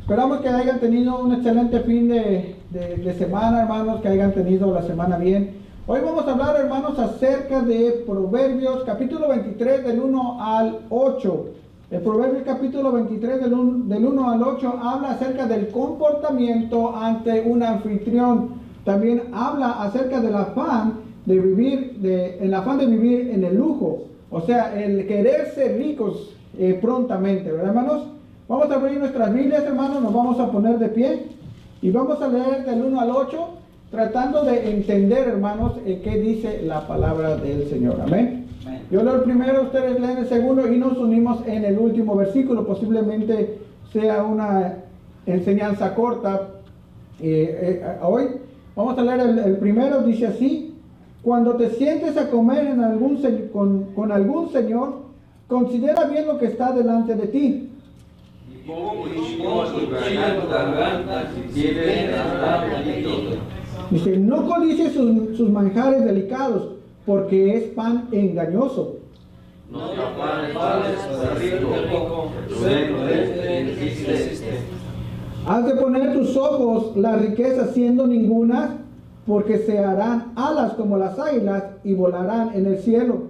Esperamos que hayan tenido un excelente fin de semana, hermanos, que hayan tenido la semana bien. Hoy vamos a hablar, hermanos, acerca de Proverbios, capítulo 23, del 1 al 8. El Proverbios capítulo 23, del 1 al 8, habla acerca del comportamiento ante un anfitrión. También habla acerca del afán de vivir, el afán de vivir en el lujo. O sea, el querer ser ricos prontamente, ¿verdad, hermanos? Vamos a abrir nuestras Biblias, hermanos, nos vamos a poner de pie y vamos a leer del 1 al 8, tratando de entender, hermanos, qué dice la palabra del Señor. Amén. Yo leo el primero, ustedes leen el segundo y nos unimos en el último versículo. Posiblemente sea una enseñanza corta. Hoy vamos a leer el primero, dice así: cuando te sientes a comer con algún señor, considera bien lo que está delante de ti. Dice, no codicies sus manjares delicados, porque es pan engañoso. Has de poner tus ojos las riquezas siendo ningunas, porque se harán alas como las águilas y volarán en el cielo.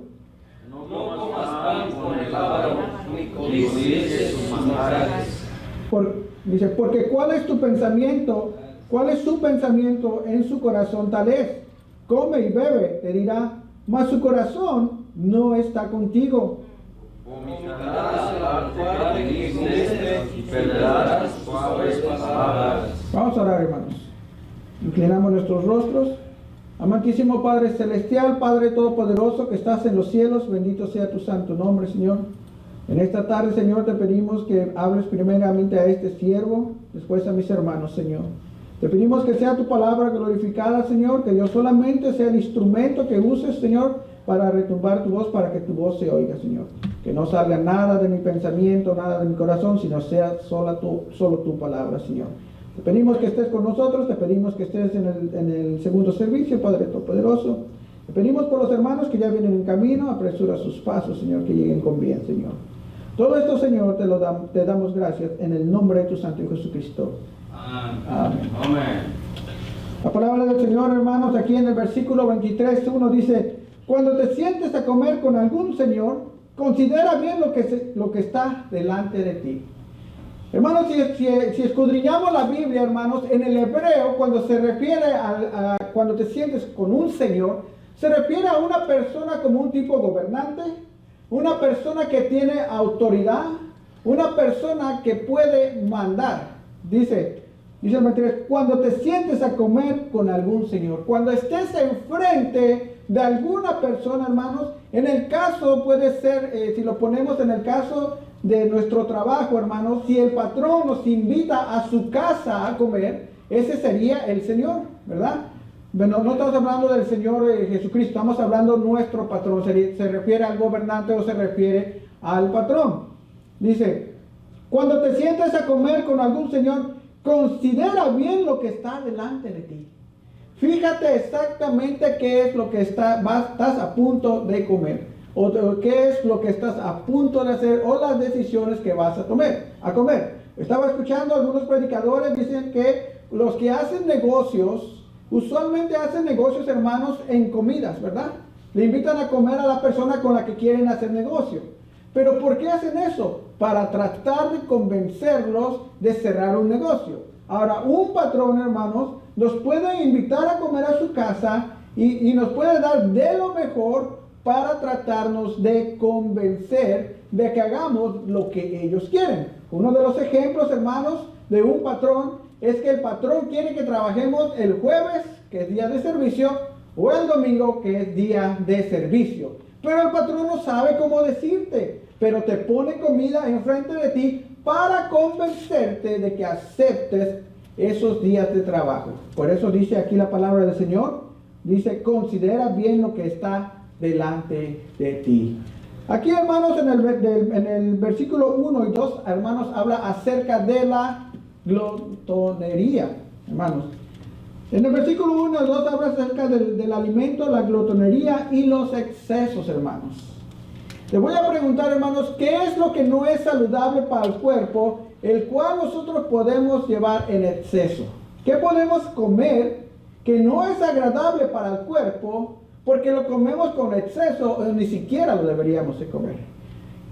No comas pan con el avaro, ni codicies sus manjares. Dice, porque ¿cuál es tu pensamiento? ¿Cuál es su pensamiento en su corazón? Tal es, come y bebe, te dirá, mas su corazón no está contigo. Vamos a orar, hermanos. Inclinamos nuestros rostros. Amantísimo Padre Celestial, Padre Todopoderoso que estás en los cielos, bendito sea tu santo nombre, Señor. En esta tarde, Señor, te pedimos que hables primeramente a este siervo, después a mis hermanos, Señor. Te pedimos que sea tu palabra glorificada, Señor, que yo solamente sea el instrumento que uses, Señor, para retumbar tu voz, para que tu voz se oiga, Señor. Que no salga nada de mi pensamiento, nada de mi corazón, sino sea solo tu palabra, Señor. Te pedimos que estés con nosotros, te pedimos que estés en el segundo servicio, Padre Todopoderoso. Te pedimos por los hermanos que ya vienen en camino, apresura sus pasos, Señor, que lleguen con bien, Señor. Todo esto, Señor, te damos gracias en el nombre de tu Santo Hijo Jesucristo. Amén. Amén. La palabra del Señor, hermanos, aquí en el versículo 23:1 dice: cuando te sientes a comer con algún señor, considera bien lo que está delante de ti. Hermanos, si escudriñamos la Biblia, hermanos, en el hebreo, cuando se refiere cuando te sientes con un señor, se refiere a una persona como un tipo gobernante, una persona que tiene autoridad, una persona que puede mandar. Dice el 23, cuando te sientes a comer con algún señor, cuando estés enfrente de alguna persona, hermanos, en el caso puede ser, si lo ponemos en el caso de nuestro trabajo, hermanos, si el patrón nos invita a su casa a comer, ese sería el Señor, ¿verdad? Bueno, no estamos hablando del Señor Jesucristo, estamos hablando de nuestro patrón, se refiere al gobernante o se refiere al patrón. Dice, cuando te sientes a comer con algún señor, considera bien lo que está delante de ti. Fíjate exactamente qué es lo que estás a punto de comer, o qué es lo que estás a punto de hacer, o las decisiones que vas a comer. Estaba escuchando algunos predicadores, dicen que los que hacen negocios, usualmente hacen negocios, hermanos, en comidas, ¿verdad? Le invitan a comer a la persona con la que quieren hacer negocio. ¿Pero por qué hacen eso? Para tratar de convencerlos de cerrar un negocio. Ahora, un patrón, hermanos, nos puede invitar a comer a su casa y nos puede dar de lo mejor para tratarnos de convencer de que hagamos lo que ellos quieren. Uno de los ejemplos, hermanos, de un patrón es que el patrón quiere que trabajemos el jueves, que es día de servicio, o el domingo, que es día de servicio. Pero el patrón no sabe cómo decirte, pero te pone comida enfrente de ti para convencerte de que aceptes esos días de trabajo. Por eso dice aquí la palabra del Señor, dice, considera bien lo que está delante de ti. Aquí, hermanos, en el versículo 1 y 2, hermanos, habla acerca de la glotonería, hermanos. En el versículo 1 y 2 habla acerca del alimento, la glotonería y los excesos, hermanos. Les voy a preguntar, hermanos, ¿qué es lo que no es saludable para el cuerpo el cual nosotros podemos llevar en exceso. ¿Qué podemos comer que no es agradable para el cuerpo? Porque lo comemos con exceso o ni siquiera lo deberíamos de comer.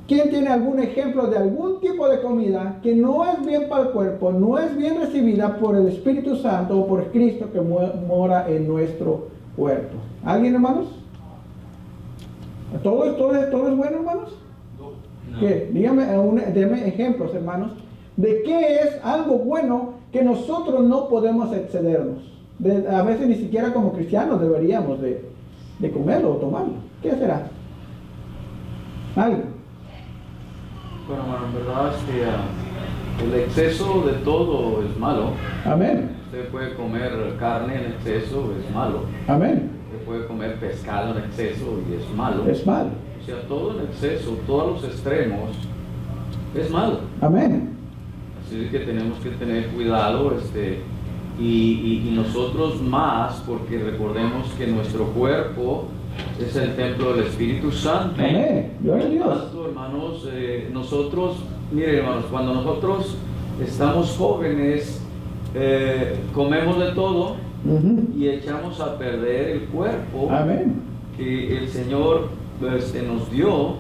¿Quién tiene algún ejemplo de algún tipo de comida que no es bien para el cuerpo, no es bien recibida por el Espíritu Santo o por Cristo que mora en nuestro cuerpo? ¿Alguien, hermanos? ¿Todo es bueno, hermanos? No. ¿Qué? Dígame, deme ejemplos, hermanos, de qué es algo bueno que nosotros no podemos excedernos. A veces ni siquiera como cristianos deberíamos de comerlo o tomarlo. ¿Qué será? Algo. Bueno, hermano, en verdad el exceso de todo es malo. Amén. Usted puede comer carne en exceso, es malo. Amén. Usted puede comer pescado en exceso y es malo. Es malo. O sea, todo en exceso, todos los extremos, es malo. Amén. Así que tenemos que tener cuidado y nosotros más, porque recordemos que nuestro cuerpo es el templo del Espíritu Santo. Amén. Gloria a Dios. Tanto, hermanos, nosotros, miren, hermanos, cuando nosotros estamos jóvenes, comemos de todo y echamos a perder el cuerpo Amén. que el Señor nos dio,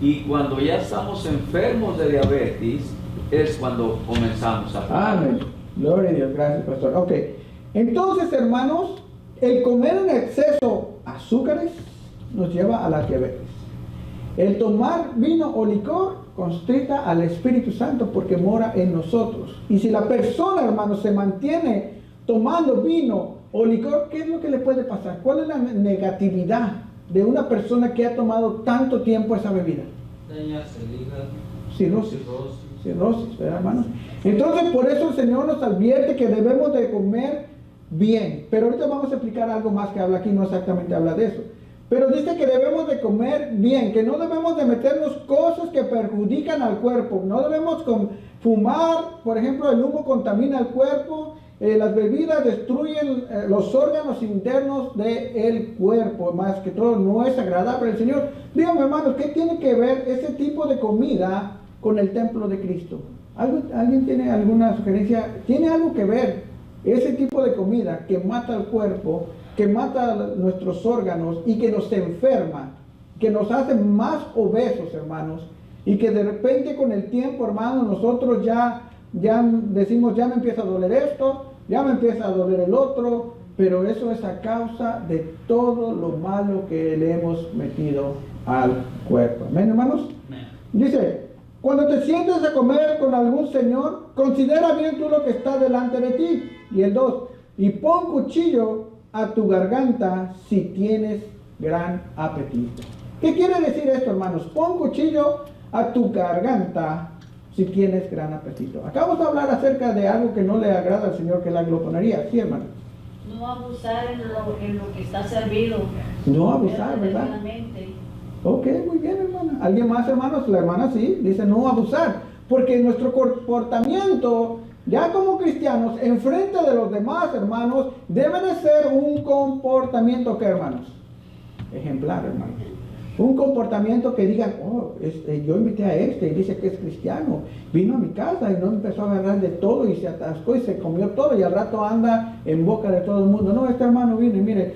y cuando ya estamos enfermos de diabetes es cuando comenzamos a comer. Amén. Gloria a Dios. Gracias, pastor. Ok. Entonces, hermanos, el comer en exceso azúcares nos lleva a la diabetes. El tomar vino o licor constrita al Espíritu Santo porque mora en nosotros. Y si la persona, hermanos, se mantiene tomando vino o licor, ¿qué es lo que le puede pasar? ¿Cuál es la negatividad de una persona que ha tomado tanto tiempo esa bebida? Dañas el hígado. Cirrosis, ¿verdad, hermanos? Entonces, por eso el Señor nos advierte que debemos de comer bien. Pero ahorita vamos a explicar algo más que habla aquí, no exactamente habla de eso. Pero dice que debemos de comer bien, que no debemos de meternos cosas que perjudican al cuerpo. No debemos fumar, por ejemplo, el humo contamina el cuerpo. Las bebidas destruyen los órganos internos del cuerpo, más que todo no es agradable al Señor. Díganme, hermanos, ¿qué tiene que ver ese tipo de comida con el templo de Cristo? ¿Alguien tiene alguna sugerencia? ¿Tiene algo que ver ese tipo de comida que mata al cuerpo, que mata nuestros órganos y que nos enferma, que nos hace más obesos, hermanos, y que de repente con el tiempo, hermanos, nosotros ya decimos, ya me empieza a doler esto, ya me empieza a doler el otro, pero eso es a causa de todo lo malo que le hemos metido al cuerpo? ¿Amén, hermanos? Dice, cuando te sientes a comer con algún señor, considera bien tú lo que está delante de ti. Y el 2, y pon cuchillo a tu garganta si tienes gran apetito. ¿Qué quiere decir esto, hermanos? Pon cuchillo a tu garganta si tienes gran apetito. Acabamos de hablar acerca de algo que no le agrada al Señor, que es la glotonería. Sí, hermano. No abusar en lo que está servido. No abusar, ¿verdad? Ok, muy bien, hermana. ¿Alguien más, hermanos? La hermana sí, dice no abusar. Porque nuestro comportamiento, ya como cristianos, enfrente de los demás, hermanos, debe de ser un comportamiento, ¿qué, hermanos? Ejemplar, hermanos. Un comportamiento que digan, oh, yo invité a y dice que es cristiano, vino a mi casa y no empezó a agarrar de todo y se atascó y se comió todo y al rato anda en boca de todo el mundo. No, este hermano vino y mire,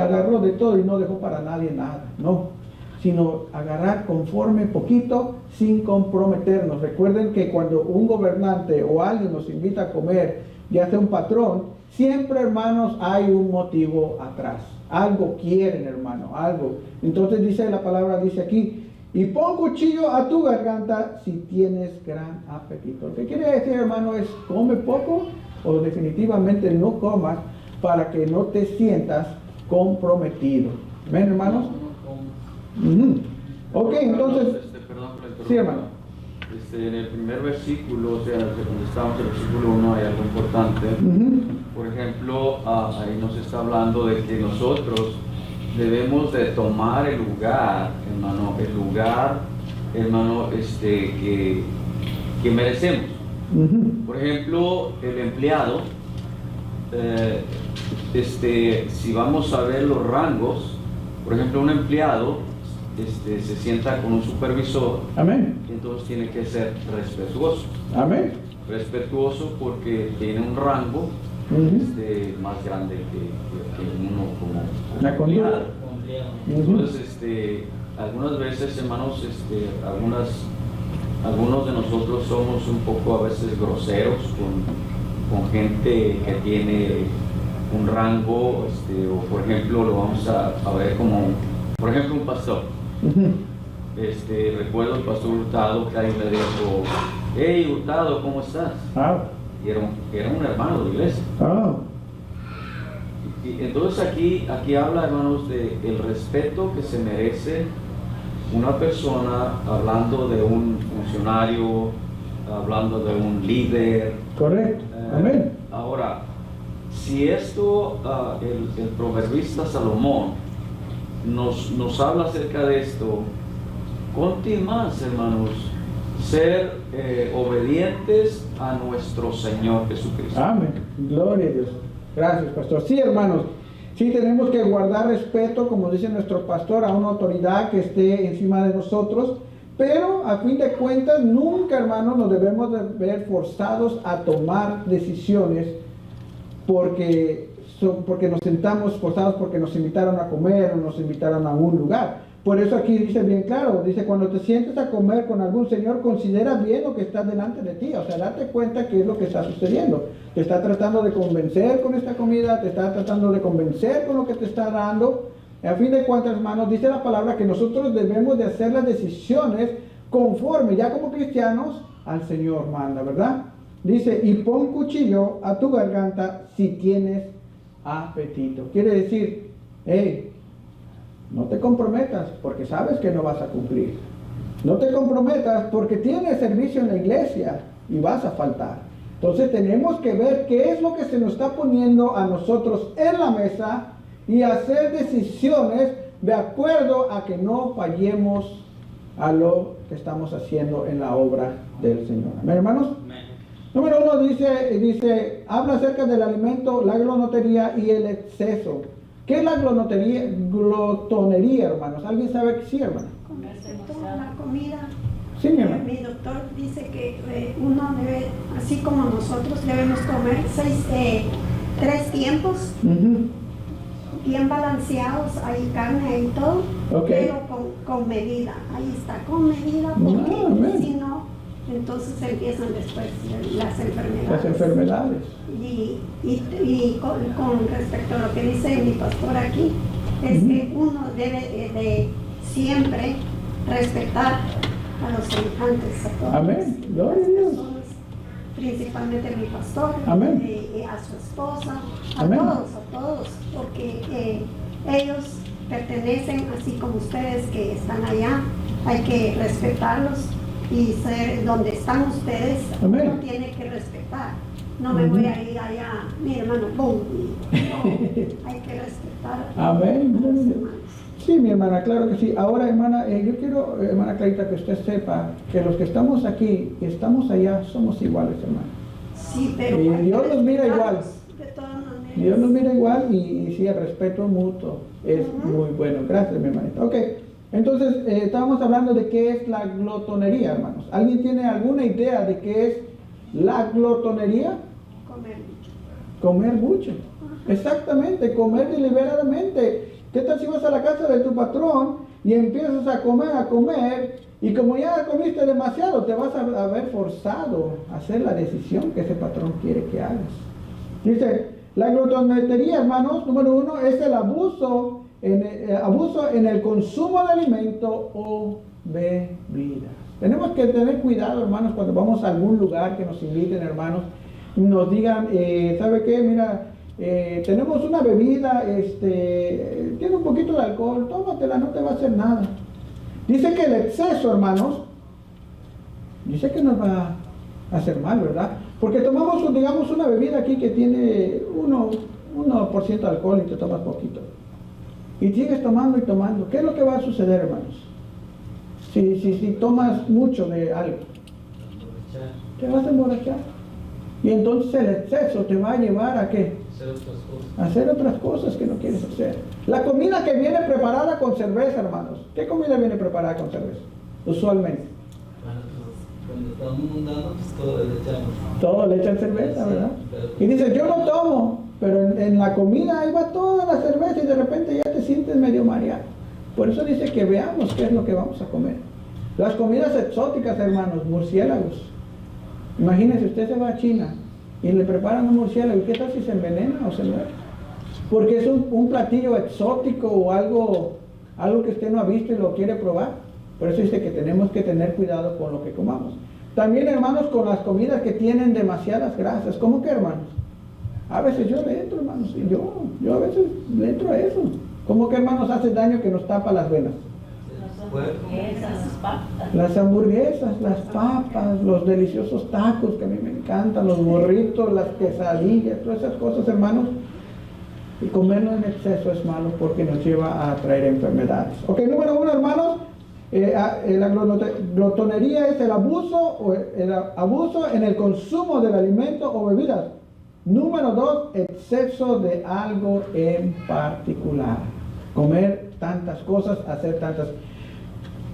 agarró de todo y no dejó para nadie nada. No, sino agarrar conforme poquito sin comprometernos. Recuerden que cuando un gobernante o alguien nos invita a comer, ya sea un patrón, siempre, hermanos, hay un motivo atrás. Algo quieren, hermano, algo. Entonces dice la palabra, dice aquí, y pon cuchillo a tu garganta si tienes gran apetito. Lo que quiere decir, hermano, es come poco o definitivamente no comas para que no te sientas comprometido. ¿Ven, hermanos? Ok, entonces... Perdón por la sí, hermano. En el primer versículo, o sea, cuando estábamos en el versículo 1, hay algo importante. Por ejemplo, ahí nos está hablando de que nosotros debemos de tomar el lugar, hermano, que merecemos. Por ejemplo, el empleado, si vamos a ver los rangos, por ejemplo, un empleado se sienta con un supervisor, Amén. entonces tiene que ser respetuoso. Amén. Respetuoso porque tiene un rango Ujú. más grande que uno como La conducta. empleado. Entonces, algunas veces, hermanos, algunos de nosotros somos un poco a veces groseros con gente que tiene un rango, o por ejemplo, lo vamos a ver como, por ejemplo, un pastor. Ujú. Recuerdo el pastor Hurtado que alguien le dijo, hey Hurtado, ¿cómo estás? Ah. Y era un hermano de la iglesia. Ah. Y entonces aquí habla, hermanos, de el respeto que se merece una persona, hablando de un funcionario, hablando de un líder. Correcto. Amén. Ahora, si esto, el proverbista Salomón nos habla acerca de esto, conte más, hermanos, ser obedientes a nuestro Señor Jesucristo. Amén. Gloria a Dios. Gracias, pastor. Sí, hermanos. Sí, tenemos que guardar respeto, como dice nuestro pastor, a una autoridad que esté encima de nosotros. Pero a fin de cuentas, nunca, hermanos, nos debemos de ver forzados a tomar decisiones porque nos sentamos forzados porque nos invitaron a comer o nos invitaron a un lugar. Por eso aquí dice bien claro, dice, cuando te sientes a comer con algún señor, considera bien lo que está delante de ti, o sea, date cuenta qué es lo que está sucediendo. Te está tratando de convencer con esta comida, te está tratando de convencer con lo que te está dando. A fin de cuentas, hermanos, dice la palabra que nosotros debemos de hacer las decisiones conforme, ya como cristianos, al Señor manda, ¿verdad? Dice, y pon cuchillo a tu garganta si tienes apetito. Quiere decir, hey, no te comprometas porque sabes que no vas a cumplir. No te comprometas porque tienes servicio en la iglesia y vas a faltar. Entonces tenemos que ver qué es lo que se nos está poniendo a nosotros en la mesa y hacer decisiones de acuerdo a que no fallemos a lo que estamos haciendo en la obra del Señor. ¿Amén, hermanos? Número 1 dice, habla acerca del alimento, la glotonería y el exceso. ¿Qué es la glotonería, hermanos? ¿Alguien sabe qué sí, hermano? Con respecto a la comida, Sí, mi hermano. mi doctor dice que uno debe, así como nosotros debemos comer 3 tiempos, bien balanceados, hay carne y todo, Okay. pero con medida. Ahí está, con medida, porque amén. si no, entonces empiezan después las enfermedades. Las enfermedades. Y con respecto a lo que dice mi pastor aquí, es que uno debe de siempre respetar a los semejantes, a todas Amén. Gloria a las Dios. personas, principalmente a mi pastor, Amén. a su esposa, a Amén. todos, porque ellos pertenecen, así como ustedes que están allá, hay que respetarlos y ser donde están ustedes. Amén. Uno tiene que respetar. No me voy a ir allá, mi hermano, ¡pum! No, hay que respetar Amén. a los hermanos. Sí, mi hermana, claro que sí. Ahora, hermana, yo quiero, hermana Clarita, que usted sepa que los que estamos aquí y estamos allá somos iguales, hermana. Sí, pero Y hay que Dios nos mira igual. respetarlos de todas maneras. Dios nos mira igual y sí, el respeto mutuo es muy bueno. Gracias, mi hermanita. Ok, entonces estábamos hablando de qué es la glotonería, hermanos. ¿Alguien tiene alguna idea de qué es la glotonería? Comer mucho. Comer mucho. Exactamente, comer deliberadamente. ¿Qué tal si vas a la casa de tu patrón y empiezas a comer, y como ya comiste demasiado, te vas a ver forzado a hacer la decisión que ese patrón quiere que hagas? Dice, la glotonería, hermanos, número 1, es el abuso en el consumo de alimento o bebidas. Tenemos que tener cuidado, hermanos, cuando vamos a algún lugar que nos inviten, hermanos, nos digan, ¿sabe qué? Mira, tenemos una bebida, tiene un poquito de alcohol, tómatela, no te va a hacer nada. Dice que el exceso, hermanos, dice que nos va a hacer mal, ¿verdad? Porque tomamos, digamos, una bebida aquí que tiene 1% de alcohol y te tomas poquito. Y sigues tomando y tomando. ¿Qué es lo que va a suceder, hermanos? Si tomas mucho de algo, te vas a emborrachar. Y entonces el exceso te va a llevar a ¿qué? Hacer otras cosas. A hacer otras cosas que no quieres hacer. La comida que viene preparada con cerveza, hermanos. ¿Qué comida viene preparada con cerveza? Usualmente. Cuando estamos mundando, pues todo le echamos. Todo le echan cerveza, ¿verdad? Y dice, yo no tomo, pero en la comida ahí va toda la cerveza y de repente ya te sientes medio mareado. Por eso dice que veamos qué es lo que vamos a comer. Las comidas exóticas, hermanos, murciélagos. Imagínense, usted se va a China y le preparan un murciélago. ¿Qué tal si se envenena o se muere? Porque es un platillo exótico o algo que usted no ha visto y lo quiere probar. Por eso dice que tenemos que tener cuidado con lo que comamos. También, hermanos, con las comidas que tienen demasiadas grasas. ¿Cómo que, hermanos? A veces yo le entro, hermanos, y yo a veces le entro a eso. ¿Cómo que, hermanos, hace daño que nos tapa las venas? Las hamburguesas, las papas, los deliciosos tacos que a mí me encantan, los burritos, las quesadillas, todas esas cosas, hermanos. Y comerlo en exceso es malo porque nos lleva a traer enfermedades. Ok, número 1, hermanos, la glotonería es el abuso en el consumo del alimento o bebidas. Número 2, exceso de algo en particular. Comer tantas cosas, hacer tantas.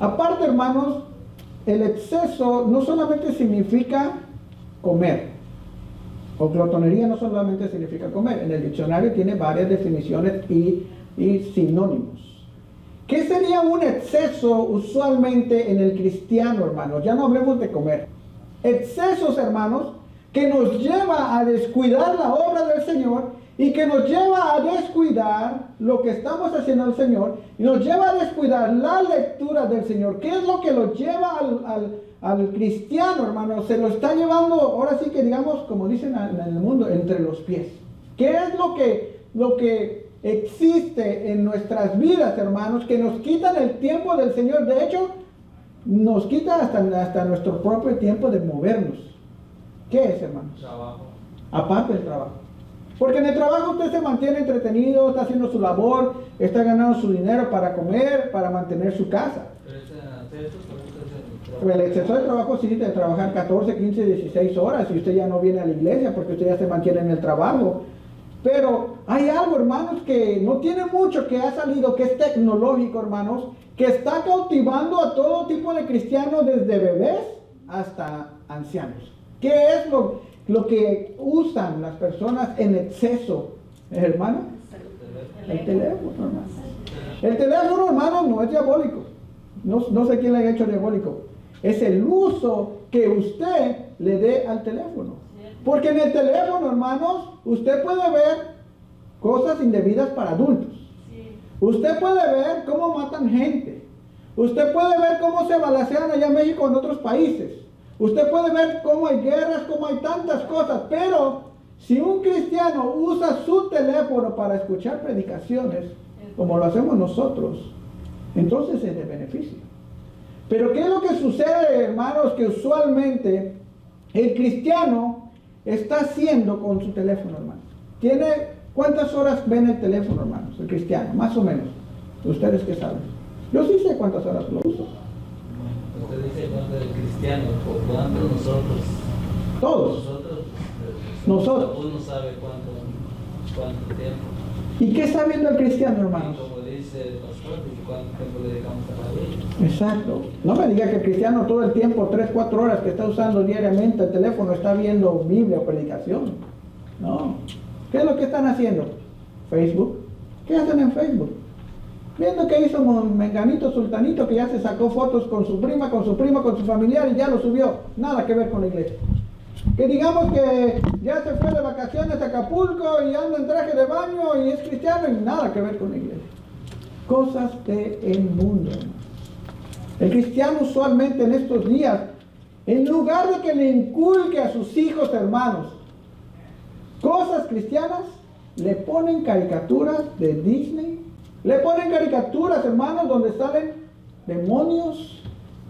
Aparte, hermanos, el exceso no solamente significa comer, o glotonería no solamente significa comer. En el diccionario tiene varias definiciones y sinónimos. ¿Qué sería un exceso usualmente en el cristiano, hermanos? Ya no hablemos de comer. Excesos, hermanos, que nos lleva a descuidar la obra del Señor y que nos lleva a descuidar lo que estamos haciendo al Señor y nos lleva a descuidar la lectura del Señor. ¿Qué es lo que lo lleva al cristiano, hermano? Se lo está llevando, ahora sí que digamos, como dicen en el mundo, entre los pies. ¿Qué es lo que existe en nuestras vidas, hermanos, que nos quitan el tiempo del Señor? De hecho, nos quita hasta nuestro propio tiempo de movernos. ¿Qué es, hermanos? Trabajo. Aparte del trabajo. Porque en el trabajo usted se mantiene entretenido, está haciendo su labor, está ganando su dinero para comer, para mantener su casa. El exceso de trabajo sí, de trabajar 14, 15, 16 horas y usted ya no viene a la iglesia porque usted ya se mantiene en el trabajo. Pero hay algo, hermanos, que no tiene mucho, que ha salido, que es tecnológico, hermanos, que está cautivando a todo tipo de cristianos, desde bebés hasta ancianos. ¿Qué es lo que usan las personas en exceso, hermano? El teléfono, hermano. El teléfono, hermano, no es diabólico. No sé quién le ha hecho diabólico. Es el uso que usted le dé al teléfono. Porque en el teléfono, hermanos, usted puede ver cosas indebidas para adultos. Usted puede ver cómo matan gente. Usted puede ver cómo se balacean allá en México, en otros países. Usted puede ver cómo hay guerras, cómo hay tantas cosas. Pero si un cristiano usa su teléfono para escuchar predicaciones, como lo hacemos nosotros, entonces es de beneficio. Pero ¿qué es lo que sucede, hermanos? Que usualmente el cristiano está haciendo con su teléfono, hermanos. ¿Cuántas horas ven el teléfono, hermanos? El cristiano, más o menos. ¿Ustedes qué saben? Yo sí sé cuántas horas lo uso. Usted dice cuánto el cristiano, ¿cuánto nosotros? Todos. Nosotros. Uno sabe cuánto tiempo. ¿Y qué está viendo el cristiano, hermanos? Y como dice el pastor, ¿cuánto tiempo le dedicamos a la Biblia? Exacto. No me diga que el cristiano todo el tiempo, 3, 4 horas que está usando diariamente el teléfono, está viendo Biblia o predicación. No. ¿Qué es lo que están haciendo? Facebook. ¿Qué hacen en Facebook? Viendo que hizo menganito, sultanito, que ya se sacó fotos con su prima, con su primo, con su familiar y ya lo subió. Nada que ver con la iglesia. Que digamos que ya se fue de vacaciones a Acapulco y anda en traje de baño y es cristiano y nada que ver con la iglesia. Cosas del mundo, hermano. El cristiano usualmente en estos días, en lugar de que le inculque a sus hijos, hermanos, cosas cristianas, le ponen caricaturas de Disney. Le ponen caricaturas, hermanos, donde salen demonios,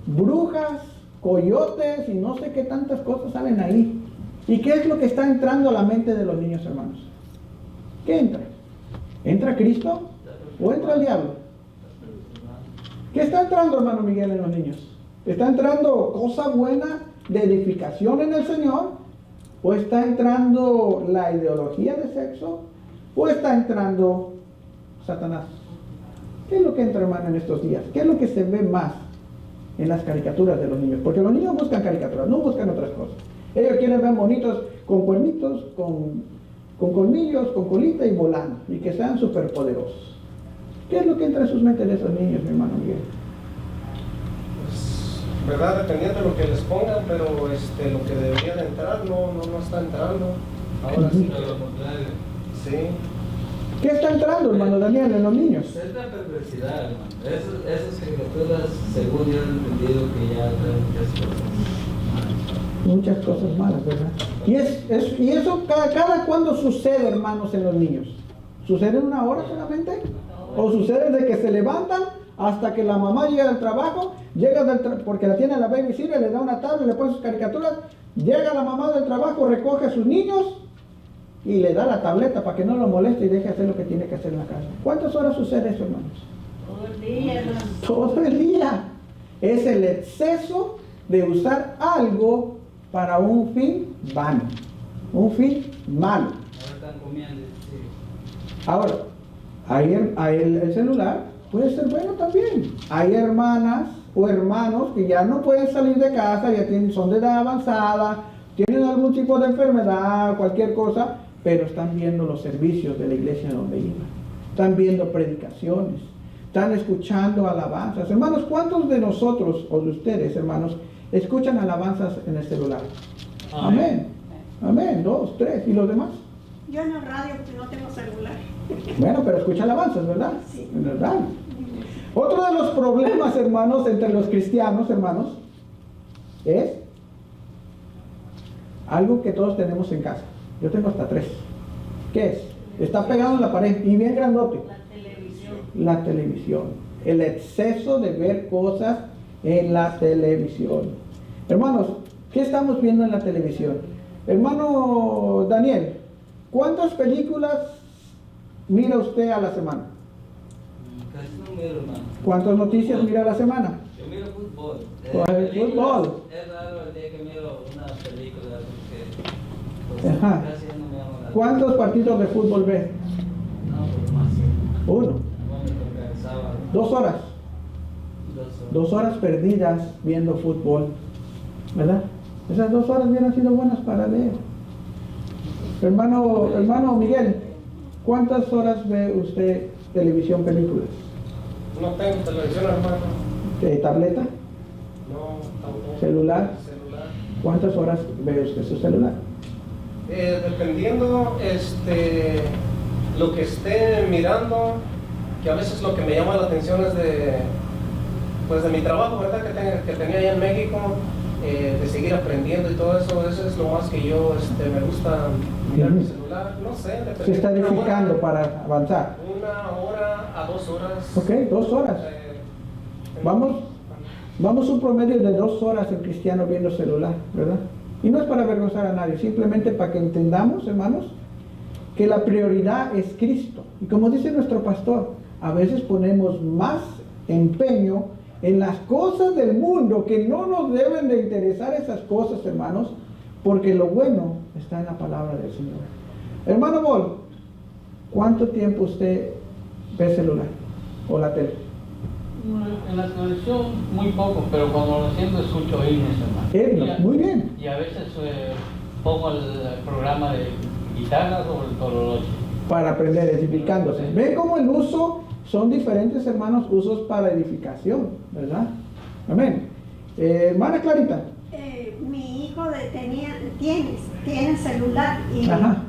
brujas, coyotes y no sé qué tantas cosas salen ahí. ¿Y qué es lo que está entrando a la mente de los niños, hermanos? ¿Qué entra? ¿Entra Cristo o entra el diablo? ¿Qué está entrando, hermano Miguel, en los niños? ¿Está entrando cosa buena de edificación en el Señor? ¿O está entrando la ideología de sexo? ¿O está entrando Satanás? ¿Qué es lo que entra, hermano, en estos días? ¿Qué es lo que se ve más en las caricaturas de los niños? Porque los niños buscan caricaturas, no buscan otras cosas. Ellos quieren ver monitos con cuernitos, con colmillos, con colita y volando, y que sean superpoderosos. ¿Qué es lo que entra en sus mentes de esos niños, mi hermano Miguel? Pues, ¿verdad? Dependiendo de lo que les pongan, pero lo que debería de entrar no está entrando. Ahora sí. Sí. ¿Qué está entrando, hermano Daniel, en los niños? Es la perversidad, hermano. Esas caricaturas, según yo he entendido, que ya traen muchas cosas. Muchas cosas malas, ¿verdad? Y eso cada cuándo sucede, hermanos, en los niños. ¿Sucede en una hora solamente? ¿O sucede de que se levantan hasta que la mamá llega del trabajo, porque la tiene la babysitter, le da una tabla, le pone sus caricaturas, llega la mamá del trabajo, recoge a sus niños y le da la tableta para que no lo moleste y deje hacer lo que tiene que hacer en la casa? ¿Cuántas horas sucede eso, hermanos? Todo el día, hermano. Todo el día. Es el exceso de usar algo para un fin vano, un fin malo. Ahora están comiendo, sí. Ahora, el celular puede ser bueno también. Hay hermanas o hermanos que ya no pueden salir de casa, son de edad avanzada, tienen algún tipo de enfermedad, cualquier cosa, pero están viendo los servicios de la iglesia donde iban, están viendo predicaciones, están escuchando alabanzas. Hermanos, ¿cuántos de nosotros o de ustedes, hermanos, escuchan alabanzas en el celular? Amén. Amén. 2, 3. ¿Y los demás? Yo en el radio porque no tengo celular. Bueno, pero escucha alabanzas, ¿verdad? Sí. En el radio. Otro de los problemas, hermanos, entre los cristianos, hermanos, es algo que todos tenemos en casa. Yo tengo hasta 3. ¿Qué es? Está pegado en la pared y bien grandote. La televisión. La televisión. El exceso de ver cosas en la televisión. Hermanos, ¿qué estamos viendo en la televisión? Hermano Daniel, ¿cuántas películas mira usted a la semana? Casi no miro, hermano. ¿Cuántas noticias mira a la semana? Yo miro fútbol. ¿Cuál es Películas, fútbol? Es raro el día que miro una película porque pues, Ajá. casi no me llama la ¿Cuántos partidos de fútbol ve? No, pues más. 1. Vamos a tocar el sábado. 2 horas. 2 horas. 2 horas perdidas viendo fútbol, ¿verdad? Esas 2 horas hubieran sido buenas para leer. Hermano Miguel, ¿cuántas horas ve usted televisión, películas? No tengo televisión, hermano. ¿Tableta? No, tampoco. ¿Celular? Celular. ¿Cuántas horas ve usted su celular? Dependiendo lo que esté mirando, que a veces lo que me llama la atención es de mi trabajo, ¿verdad? Que tenía allá en México, de seguir aprendiendo y todo eso. Eso es lo más que yo me gusta mirar mi celular. No sé, Se está dependiendo, edificando para avanzar. 1 hora a 2 horas. Ok, 2 horas. Vamos un promedio de 2 horas el cristiano viendo celular, ¿verdad? Y no es para avergonzar a nadie, simplemente para que entendamos, hermanos, que la prioridad es Cristo. Y como dice nuestro pastor, a veces ponemos más empeño en las cosas del mundo, que no nos deben de interesar esas cosas, hermanos, porque lo bueno está en la palabra del Señor. Hermano Bol, ¿cuánto tiempo usted ve celular o la tele? En la televisión muy poco, pero cuando lo siento escucho himnos, hermano. Muy bien. Y a veces pongo el programa de guitarras o el Tololoche. Para aprender, edificándose. ¿Ven cómo el uso son diferentes, hermanos, usos para edificación, ¿verdad? Amén. Hermana Clarita. Mi hijo tiene celular y Ajá.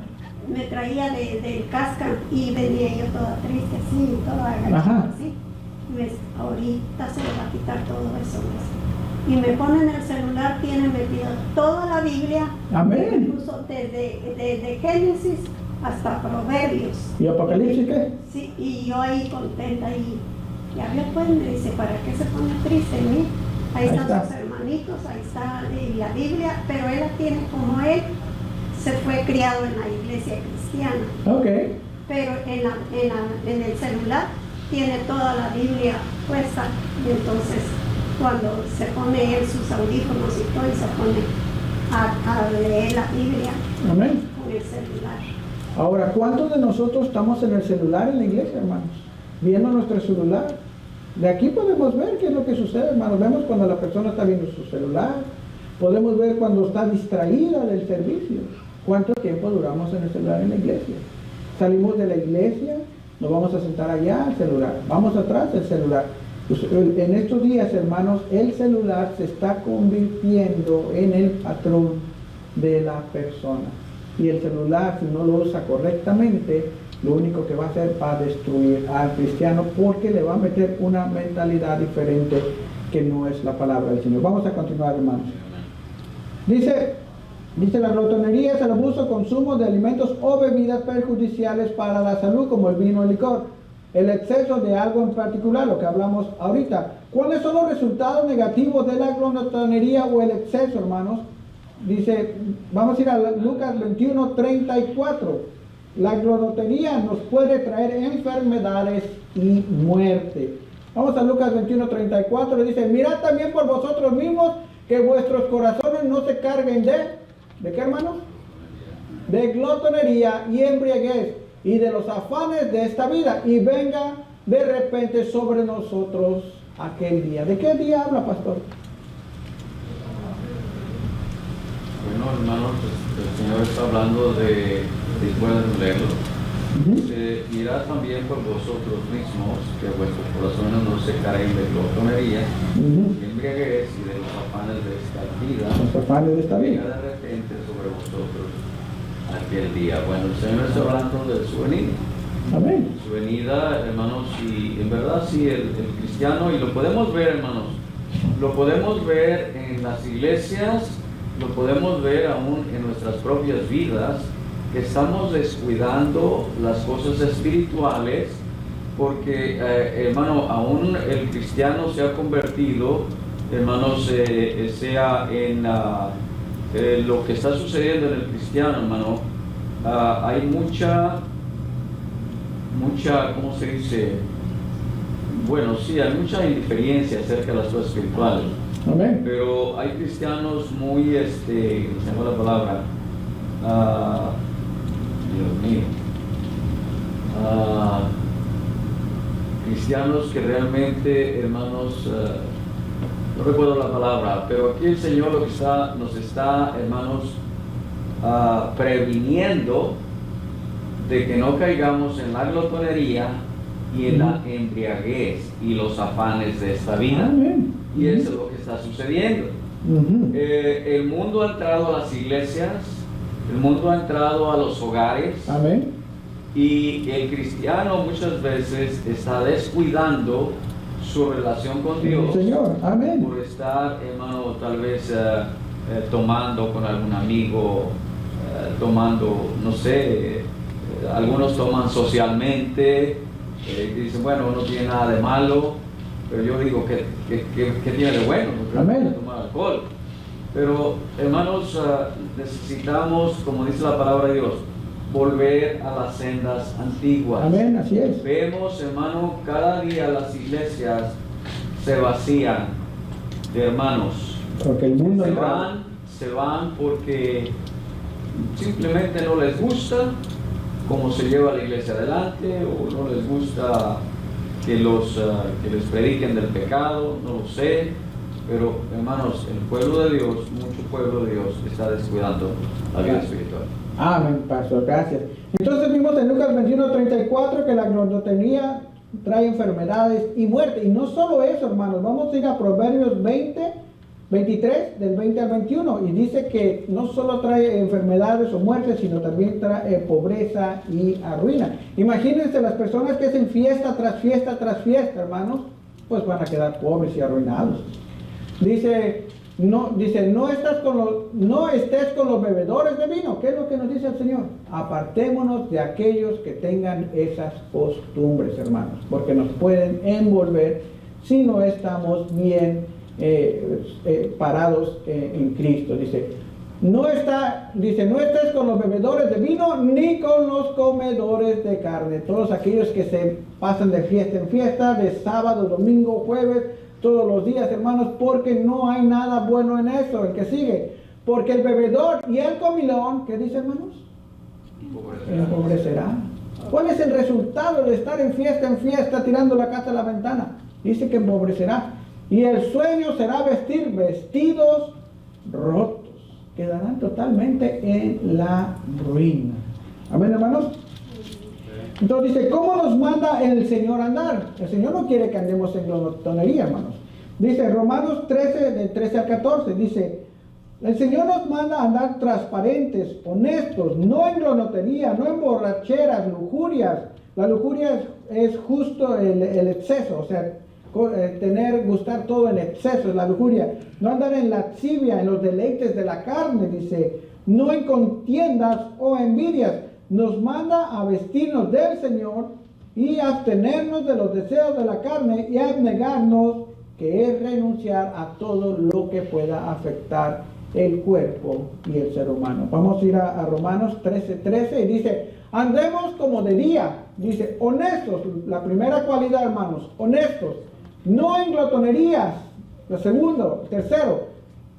me traía del casca y venía yo toda triste así, toda Ajá. agachada así. Ahorita se le va a quitar todo eso. Y me ponen el celular, tiene metido toda la Biblia. Amén. Incluso desde Génesis hasta Proverbios. ¿Y Apocalipsis qué? Sí, y yo ahí contenta y ya vio pues, me dice, ¿para qué se pone triste? ¿Sí? Ahí están está. sus hermanitos, ahí está la Biblia, pero él la tiene como él se fue criado en la iglesia cristiana. Ok. Pero en el celular tiene toda la Biblia puesta, y entonces cuando se pone él sus audífonos y todo, y se pone a leer la Biblia Amén. con el celular. Ahora, ¿cuántos de nosotros estamos en el celular en la iglesia, hermanos? Viendo nuestro celular. De aquí podemos ver qué es lo que sucede, hermanos. Vemos cuando la persona está viendo su celular. Podemos ver cuando está distraída del servicio. ¿Cuánto tiempo duramos en el celular en la iglesia? Salimos de la iglesia, nos vamos a sentar allá, el celular. Vamos atrás, el celular. Pues, en estos días, hermanos, el celular se está convirtiendo en el patrón de la persona. Y el celular, si no lo usa correctamente, lo único que va a hacer va a destruir al cristiano, porque le va a meter una mentalidad diferente que no es la palabra del Señor. Vamos a continuar, hermanos. Dice la glotonería es el abuso o consumo de alimentos o bebidas perjudiciales para la salud, como el vino o el licor. El exceso de algo en particular, lo que hablamos ahorita. ¿Cuáles son los resultados negativos de la glotonería o el exceso, hermanos? Dice, vamos a ir a Lucas 21:34. La glotonería nos puede traer enfermedades y muerte. Vamos a Lucas 21:34, le dice, mirad también por vosotros mismos que vuestros corazones no se carguen ¿de qué, hermanos? De glotonería y embriaguez y de los afanes de esta vida, y venga de repente sobre nosotros aquel día. ¿De qué día habla, pastor? Bueno, hermanos, el Señor está hablando de, pueden leerlo. Dice, mirad también por vosotros mismos que vuestros corazones no se carguen de glotonería, de embriaguez y de los afanes de esta vida. Los afanes de esta vida. Venga de repente sobre vosotros aquel día. Bueno, el Señor está hablando de su venida. Amén. Su venida, hermanos, y en verdad sí, el cristiano, y lo podemos ver, hermanos, lo podemos ver en las iglesias, lo podemos ver aún en nuestras propias vidas, que estamos descuidando las cosas espirituales, porque, hermano, aún el cristiano se ha convertido, hermanos, sea en lo que está sucediendo en el cristiano, hermano, hay mucha, ¿cómo se dice? Bueno, sí, hay mucha indiferencia acerca de las cosas espirituales. Amén. Pero hay cristianos muy, se llama la palabra, Dios mío, cristianos que realmente, hermanos, no recuerdo la palabra, pero aquí el Señor lo que nos está, hermanos, previniendo de que no caigamos en la glotonería y en la embriaguez y los afanes de esta vida. Amén. Y eso es lo que está sucediendo. El mundo ha entrado a las iglesias, el mundo ha entrado a los hogares. Amén. Y el cristiano muchas veces está descuidando su relación con Dios. Señor, amén. Por estar, hermano, tal vez tomando con algún amigo, tomando, no sé, algunos toman socialmente, dicen, bueno, no tiene nada de malo, pero yo digo, ¿qué tiene de bueno? Amén. Tomar alcohol. Pero, hermanos, necesitamos, como dice la palabra de Dios, volver a las sendas antiguas. Amén, así es. Vemos, hermano, cada día las iglesias se vacían de hermanos. Porque el mundo se van porque simplemente no les gusta cómo se lleva la iglesia adelante, o no les gusta que les prediquen del pecado, no lo sé. Pero, hermanos, el pueblo de Dios, mucho pueblo de Dios, está descuidando la vida espiritual. Amén, pastor, gracias. Entonces vimos en Lucas 21:34 que la glotonería trae enfermedades y muerte. Y no solo eso, hermanos, vamos a ir a Proverbios 23, del 20 al 21, y dice que no solo trae enfermedades o muertes, sino también trae pobreza y arruina. Imagínense las personas que hacen fiesta tras fiesta tras fiesta, hermanos, pues van a quedar pobres y arruinados. Dice, no estés con los bebedores de vino. ¿Qué es lo que nos dice el Señor? Apartémonos de aquellos que tengan esas costumbres, hermanos, porque nos pueden envolver si no estamos bien parados en Cristo. Dice, no estés con los bebedores de vino ni con los comedores de carne. Todos aquellos que se pasan de fiesta en fiesta, de sábado, domingo, jueves, todos los días, hermanos, porque no hay nada bueno en eso. El que sigue, porque el bebedor y el comilón, ¿qué dice, hermanos? Empobrecerá. ¿Cuál es el resultado de estar en fiesta, tirando la casa a la ventana? Dice que empobrecerá. Y el sueño será vestir vestidos rotos. Quedarán totalmente en la ruina. Amén, hermanos. Entonces dice, ¿cómo nos manda el Señor a andar? El Señor no quiere que andemos en glotonería, hermanos. Dice Romanos 13, del 13 al 14, dice, el Señor nos manda a andar transparentes, honestos, no en glotonería, no en borracheras, lujurias. La lujuria es justo el exceso, o sea, gustar todo en exceso, es la lujuria. No andar en lascivia, en los deleites de la carne, dice, no en contiendas o envidias. Nos manda a vestirnos del Señor y abstenernos de los deseos de la carne y abnegarnos, que es renunciar a todo lo que pueda afectar el cuerpo y el ser humano. Vamos a ir a Romanos 13:13 y dice, andemos como de día, dice, honestos, la primera cualidad, hermanos, honestos, no en glotonerías, lo segundo, tercero,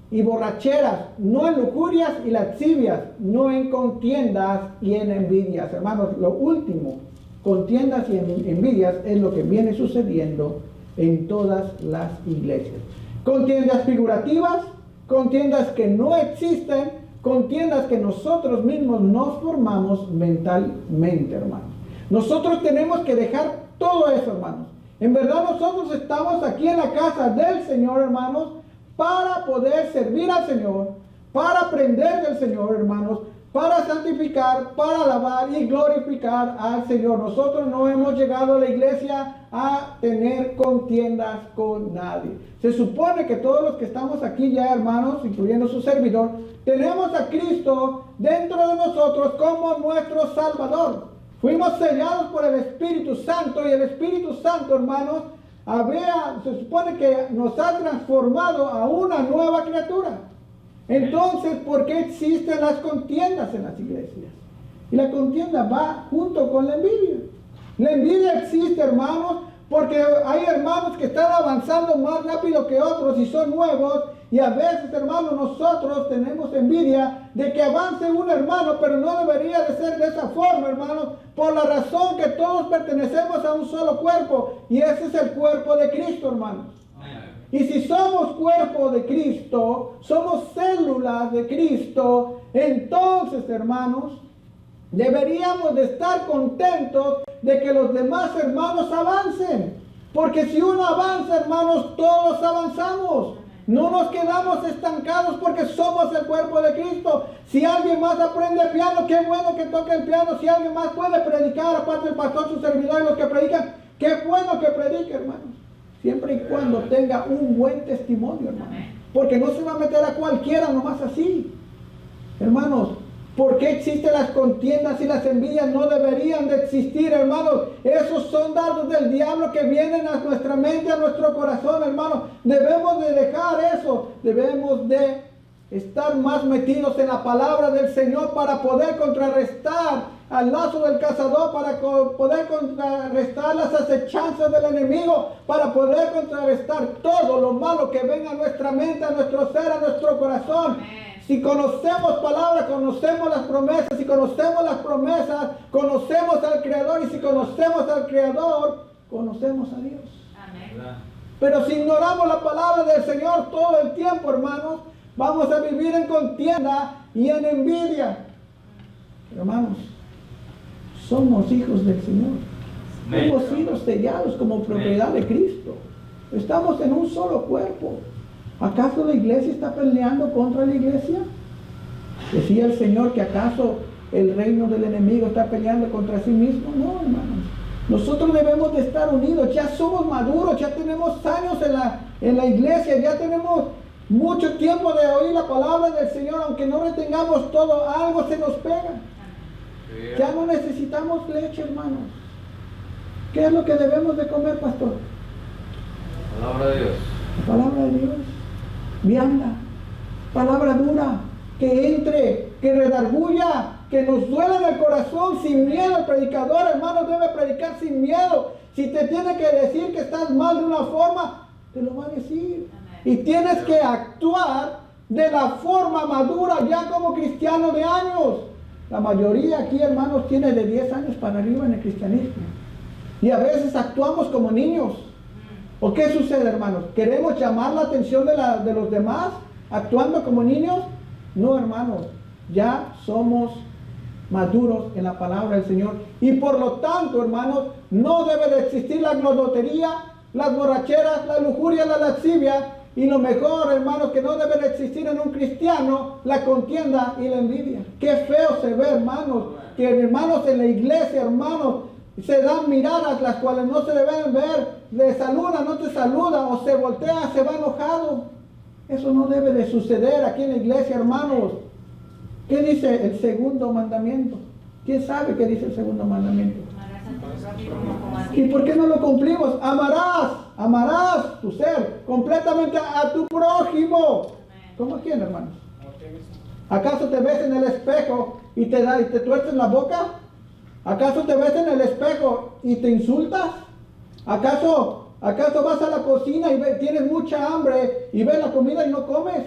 y borracheras, no en lujurias y lascivias, no en contiendas y en envidias. Hermanos, lo último, contiendas y envidias, es lo que viene sucediendo en todas las iglesias. Contiendas figurativas, contiendas que no existen, contiendas que nosotros mismos nos formamos mentalmente, hermanos. Nosotros tenemos que dejar todo eso, hermanos. En verdad nosotros estamos aquí en la casa del Señor, hermanos, para poder servir al Señor, para aprender del Señor, hermanos, para santificar, para alabar y glorificar al Señor. Nosotros no hemos llegado a la iglesia a tener contiendas con nadie. Se supone que todos los que estamos aquí ya, hermanos, incluyendo su servidor, tenemos a Cristo dentro de nosotros como nuestro Salvador. Fuimos sellados por el Espíritu Santo y el Espíritu Santo, hermanos, se supone que nos ha transformado a una nueva criatura. Entonces, ¿por qué existen las contiendas en las iglesias? Y la contienda va junto con la envidia. La envidia existe, hermanos, porque hay hermanos que están avanzando más rápido que otros y son nuevos. Y a veces, hermanos, nosotros tenemos envidia de que avance un hermano, pero no debería de ser de esa forma, hermanos, por la razón que todos pertenecemos a un solo cuerpo, y ese es el cuerpo de Cristo, hermanos. Y si somos cuerpo de Cristo, somos células de Cristo, entonces, hermanos, deberíamos de estar contentos de que los demás hermanos avancen. Porque si uno avanza, hermanos, todos avanzamos. No nos quedamos estancados porque somos el cuerpo de Cristo. Si alguien más aprende piano, qué bueno que toque el piano. Si alguien más puede predicar, aparte del pastor, su servidor y los que predican, qué bueno que predique, hermanos. Siempre y cuando tenga un buen testimonio, hermanos. Porque no se va a meter a cualquiera nomás así. Hermanos, ¿por qué existen las contiendas y las envidias? No deberían de existir, hermanos. Esos son dardos del diablo que vienen a nuestra mente, a nuestro corazón, hermanos. Debemos de dejar eso. Debemos de estar más metidos en la palabra del Señor para poder contrarrestar al lazo del cazador, para poder contrarrestar las acechanzas del enemigo, para poder contrarrestar todo lo malo que venga a nuestra mente, a nuestro ser, a nuestro corazón. Si conocemos palabras, conocemos las promesas. Si conocemos las promesas, conocemos al Creador. Y si conocemos al Creador, conocemos a Dios. Amén. Pero si ignoramos la palabra del Señor todo el tiempo, hermanos, vamos a vivir en contienda y en envidia. Hermanos, somos hijos del Señor. Amén. Hemos sido sellados como propiedad de Cristo. Estamos en un solo cuerpo. ¿Acaso la iglesia está peleando contra la iglesia? Decía el Señor que acaso el reino del enemigo está peleando contra sí mismo. No, hermanos. Nosotros debemos de estar unidos. Ya somos maduros, ya tenemos años en la iglesia, ya tenemos mucho tiempo de oír la palabra del Señor. Aunque no retengamos todo, algo se nos pega. Ya no necesitamos leche, hermanos. ¿Qué es lo que debemos de comer, pastor? Palabra de Dios. La palabra de Dios. Vianda, palabra dura, que entre, que redarguya, que nos duela en el corazón, sin miedo. El predicador, hermano, debe predicar sin miedo. Si te tiene que decir que estás mal de una forma, te lo va a decir. Y tienes que actuar de la forma madura ya como cristiano de años. La mayoría aquí, hermanos, tiene de 10 años para arriba en el cristianismo. Y a veces actuamos como niños. ¿O qué sucede, hermanos? ¿Queremos llamar la atención de los demás actuando como niños? No, hermanos. Ya somos maduros en la palabra del Señor. Y por lo tanto, hermanos, no debe de existir la glotonería, las borracheras, la lujuria, la lascivia. Y lo mejor, hermanos, que no debe de existir en un cristiano, la contienda y la envidia. Qué feo se ve, hermanos, que hermanos en la iglesia, hermanos, se dan miradas las cuales no se deben ver. Le saluda, no te saluda, o se voltea, se va enojado. Eso no debe de suceder aquí en la iglesia, hermanos. ¿Qué dice el segundo mandamiento? ¿Quién sabe qué dice el segundo mandamiento? ¿Y por qué no lo cumplimos? Amarás tu ser completamente a tu prójimo. ¿Cómo a quién, hermanos? ¿Acaso te ves en el espejo y te tuerces la boca? ¿Acaso te ves en el espejo y te insultas? ¿Acaso vas a la cocina y tienes mucha hambre y ves la comida y no comes?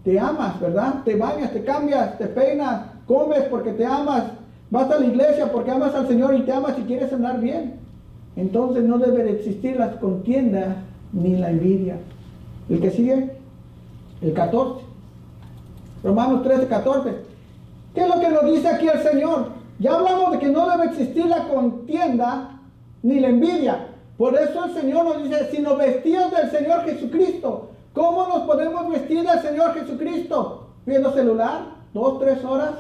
Te amas, ¿verdad? Te bañas, te cambias, te peinas, comes porque te amas. Vas a la iglesia porque amas al Señor y te amas y quieres andar bien. Entonces no debe de existir la contienda ni la envidia. El que sigue, el 14. Romanos 13, 14. ¿Qué es lo que nos dice aquí el Señor? Ya hablamos de que no debe existir la contienda ni la envidia. Por eso el Señor nos dice, sino vestidos del Señor Jesucristo. ¿Cómo nos podemos vestir del Señor Jesucristo? ¿Viendo celular? 2, 3 horas.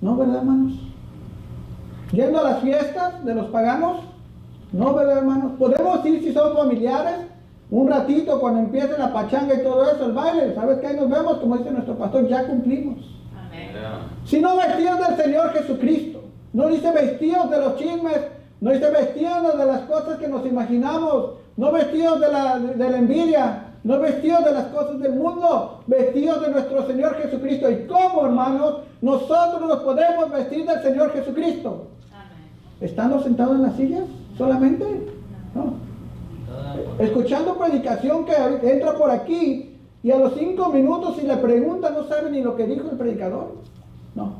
¿No, verdad, hermanos? ¿Yendo a las fiestas de los paganos? No, ¿verdad, hermanos? Podemos ir si son familiares, un ratito cuando empiece la pachanga y todo eso, el baile. ¿Sabes qué? Ahí nos vemos, como dice nuestro pastor, ya cumplimos. Amén. Sino vestidos del Señor Jesucristo. No dice vestidos de los chismes, no dice vestidos de las cosas que nos imaginamos, no vestidos de la envidia, no vestidos de las cosas del mundo, vestidos de nuestro Señor Jesucristo. ¿Y cómo, hermanos, nosotros nos podemos vestir del Señor Jesucristo? Amén. ¿Estando sentados en las sillas solamente? No. Escuchando predicación que entra por aquí y a los 5 minutos si le pregunta no sabe ni lo que dijo el predicador. No.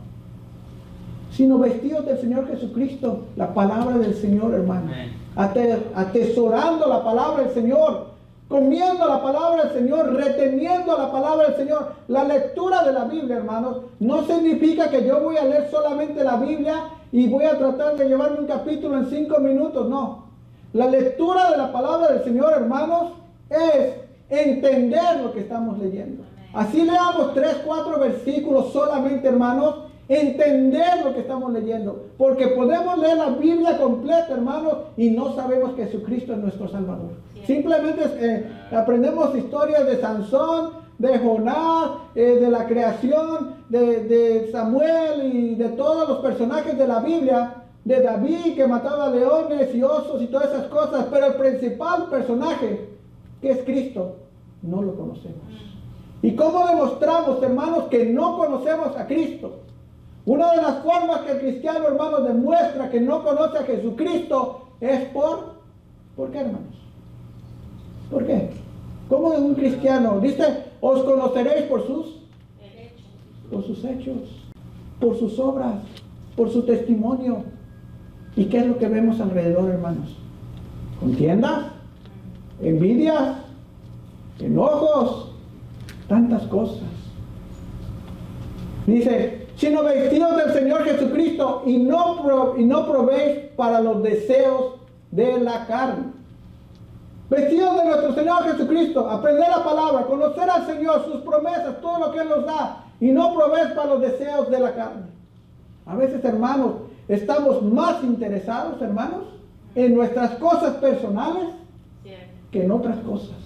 Sino vestidos del Señor Jesucristo, la palabra del Señor, hermano. Atesorando la palabra del Señor. Comiendo la palabra del Señor, reteniendo la palabra del Señor. La lectura de la Biblia, hermanos, no significa que yo voy a leer solamente la Biblia y voy a tratar de llevarme un capítulo en 5 minutos, no. La lectura de la palabra del Señor, hermanos, es entender lo que estamos leyendo. Así leamos 3, 4 versículos solamente, hermanos, entender lo que estamos leyendo. Porque podemos leer la Biblia completa, hermanos, y no sabemos que Jesucristo es nuestro Salvador. Simplemente aprendemos historias de Sansón, de Jonás, de la creación, de Samuel y de todos los personajes de la Biblia, de David que mataba leones y osos y todas esas cosas, pero el principal personaje, que es Cristo, no lo conocemos. ¿Y cómo demostramos, hermanos, que no conocemos a Cristo? Una de las formas que el cristiano, hermanos, demuestra que no conoce a Jesucristo es ¿por qué, hermanos? ¿Por qué? ¿Cómo un cristiano dice, os conoceréis por sus hechos, por sus obras, por su testimonio? ¿Y qué es lo que vemos alrededor, hermanos? Contiendas, envidias, enojos, tantas cosas. Dice, sino vestidos del Señor Jesucristo y no probéis para los deseos de la carne. Vestidos de nuestro Señor Jesucristo, aprender la palabra, conocer al Señor, sus promesas, todo lo que Él nos da, y no probéis para los deseos de la carne. A veces, hermanos, estamos más interesados, hermanos, en nuestras cosas personales que en otras cosas.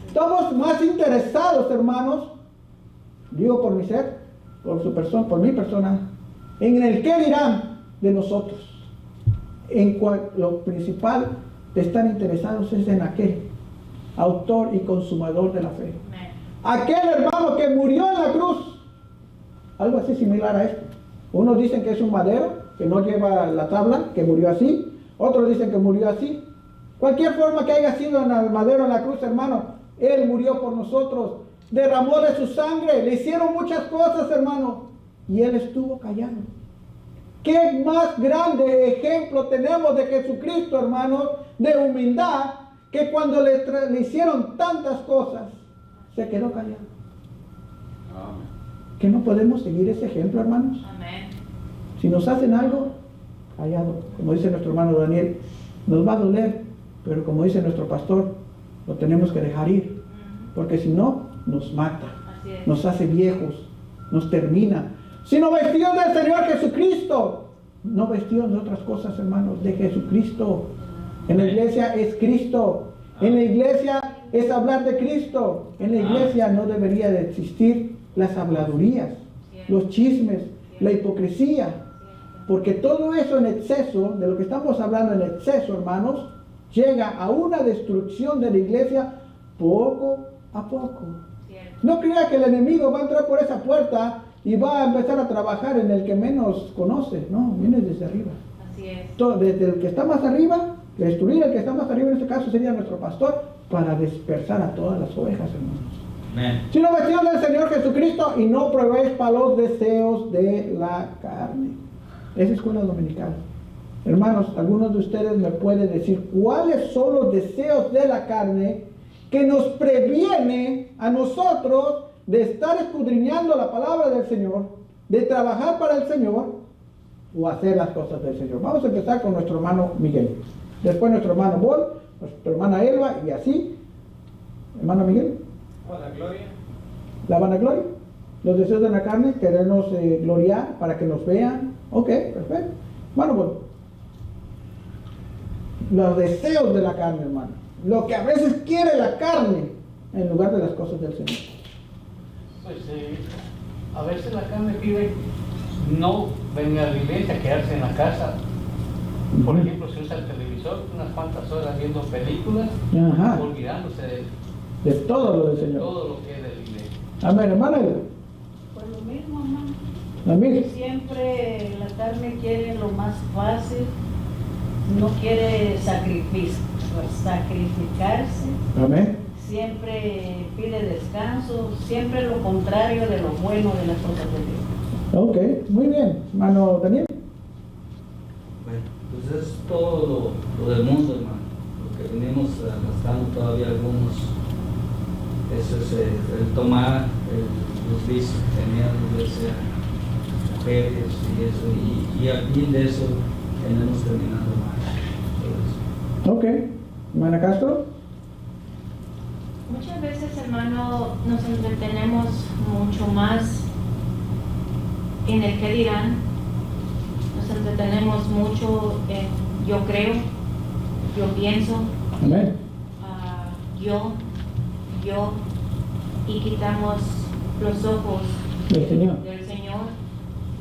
Estamos más interesados, hermanos, digo por mi ser, por mi persona, en el qué dirán de nosotros. Lo principal de estar interesados es en aquel autor y consumador de la fe. Aquel hermano que murió en la cruz. Algo así similar a esto. Unos dicen que es un madero, que no lleva la tabla, que murió así. Otros dicen que murió así. Cualquier forma que haya sido en el madero, en la cruz, hermano, Él murió por nosotros. derramó de su sangre, le hicieron muchas cosas, hermano, y él estuvo callado. ¿Qué más grande ejemplo tenemos de Jesucristo, hermanos, de humildad, que cuando le hicieron tantas cosas, se quedó callado? Amén. ¿Que no podemos seguir ese ejemplo, hermanos? Amén. Si nos hacen algo, callado. Como dice nuestro hermano Daniel, nos va a doler, pero como dice nuestro pastor, lo tenemos que dejar ir, porque si no, nos mata, Así es. nos hace viejos, nos termina. Sino vestidos del Señor Jesucristo, no vestidos de otras cosas, hermanos, de Jesucristo. En la iglesia es Cristo, en la iglesia es hablar de Cristo, en la iglesia no debería de existir las habladurías, los chismes, la hipocresía, porque todo eso en exceso, de lo que estamos hablando en exceso, hermanos, llega a una destrucción de la iglesia poco a poco. No crea que el enemigo va a entrar por esa puerta y va a empezar a trabajar en el que menos conoce. No, viene desde arriba. Así es. Desde el que está más arriba, destruir al que está más arriba, en este caso sería nuestro pastor, para dispersar a todas las ovejas, hermanos. Amén. Sino vestidos del Señor Jesucristo y no probéis para los deseos de la carne. Esa es escuela dominical. Hermanos, algunos de ustedes me pueden decir cuáles son los deseos de la carne que nos previene a nosotros de estar escudriñando la palabra del Señor, de trabajar para el Señor o hacer las cosas del Señor. Vamos a empezar con nuestro hermano Miguel, después nuestro hermano Bol, nuestra hermana Elba y así. Hermano Miguel. Vanagloria. La vanagloria, los deseos de la carne, querernos gloriar para que nos vean. Ok, perfecto. Hermano Bol. Los deseos de la carne, hermano. Lo que a veces quiere la carne en lugar de las cosas del Señor. Pues a veces la carne pide no venir a la iglesia, quedarse en la casa. Por ejemplo, si usa el televisor unas cuantas horas viendo películas, Ajá. olvidándose De todo lo del de Señor. todo lo que es de la iglesia. Amén, hermana. Pues lo mismo, hermano. Amén. Siempre la carne quiere lo más fácil, no quiere sacrificarse, Amén. siempre pide descanso, siempre lo contrario de lo bueno de las cosas de Dios. Ok, muy bien. Hermano Daniel. Bueno, pues es todo lo del mundo, hermano. Lo que venimos arrastrando todavía algunos. Eso es el tomar los vicios que teníamos, ya sea mujeres y eso. Y al fin de eso tenemos terminando mal. Ok. Hermana Castro. Muchas veces, hermano, nos entretenemos mucho más en el que dirán, nos entretenemos mucho en yo creo, yo pienso, Amén. yo, y quitamos los ojos Del Señor. del Señor,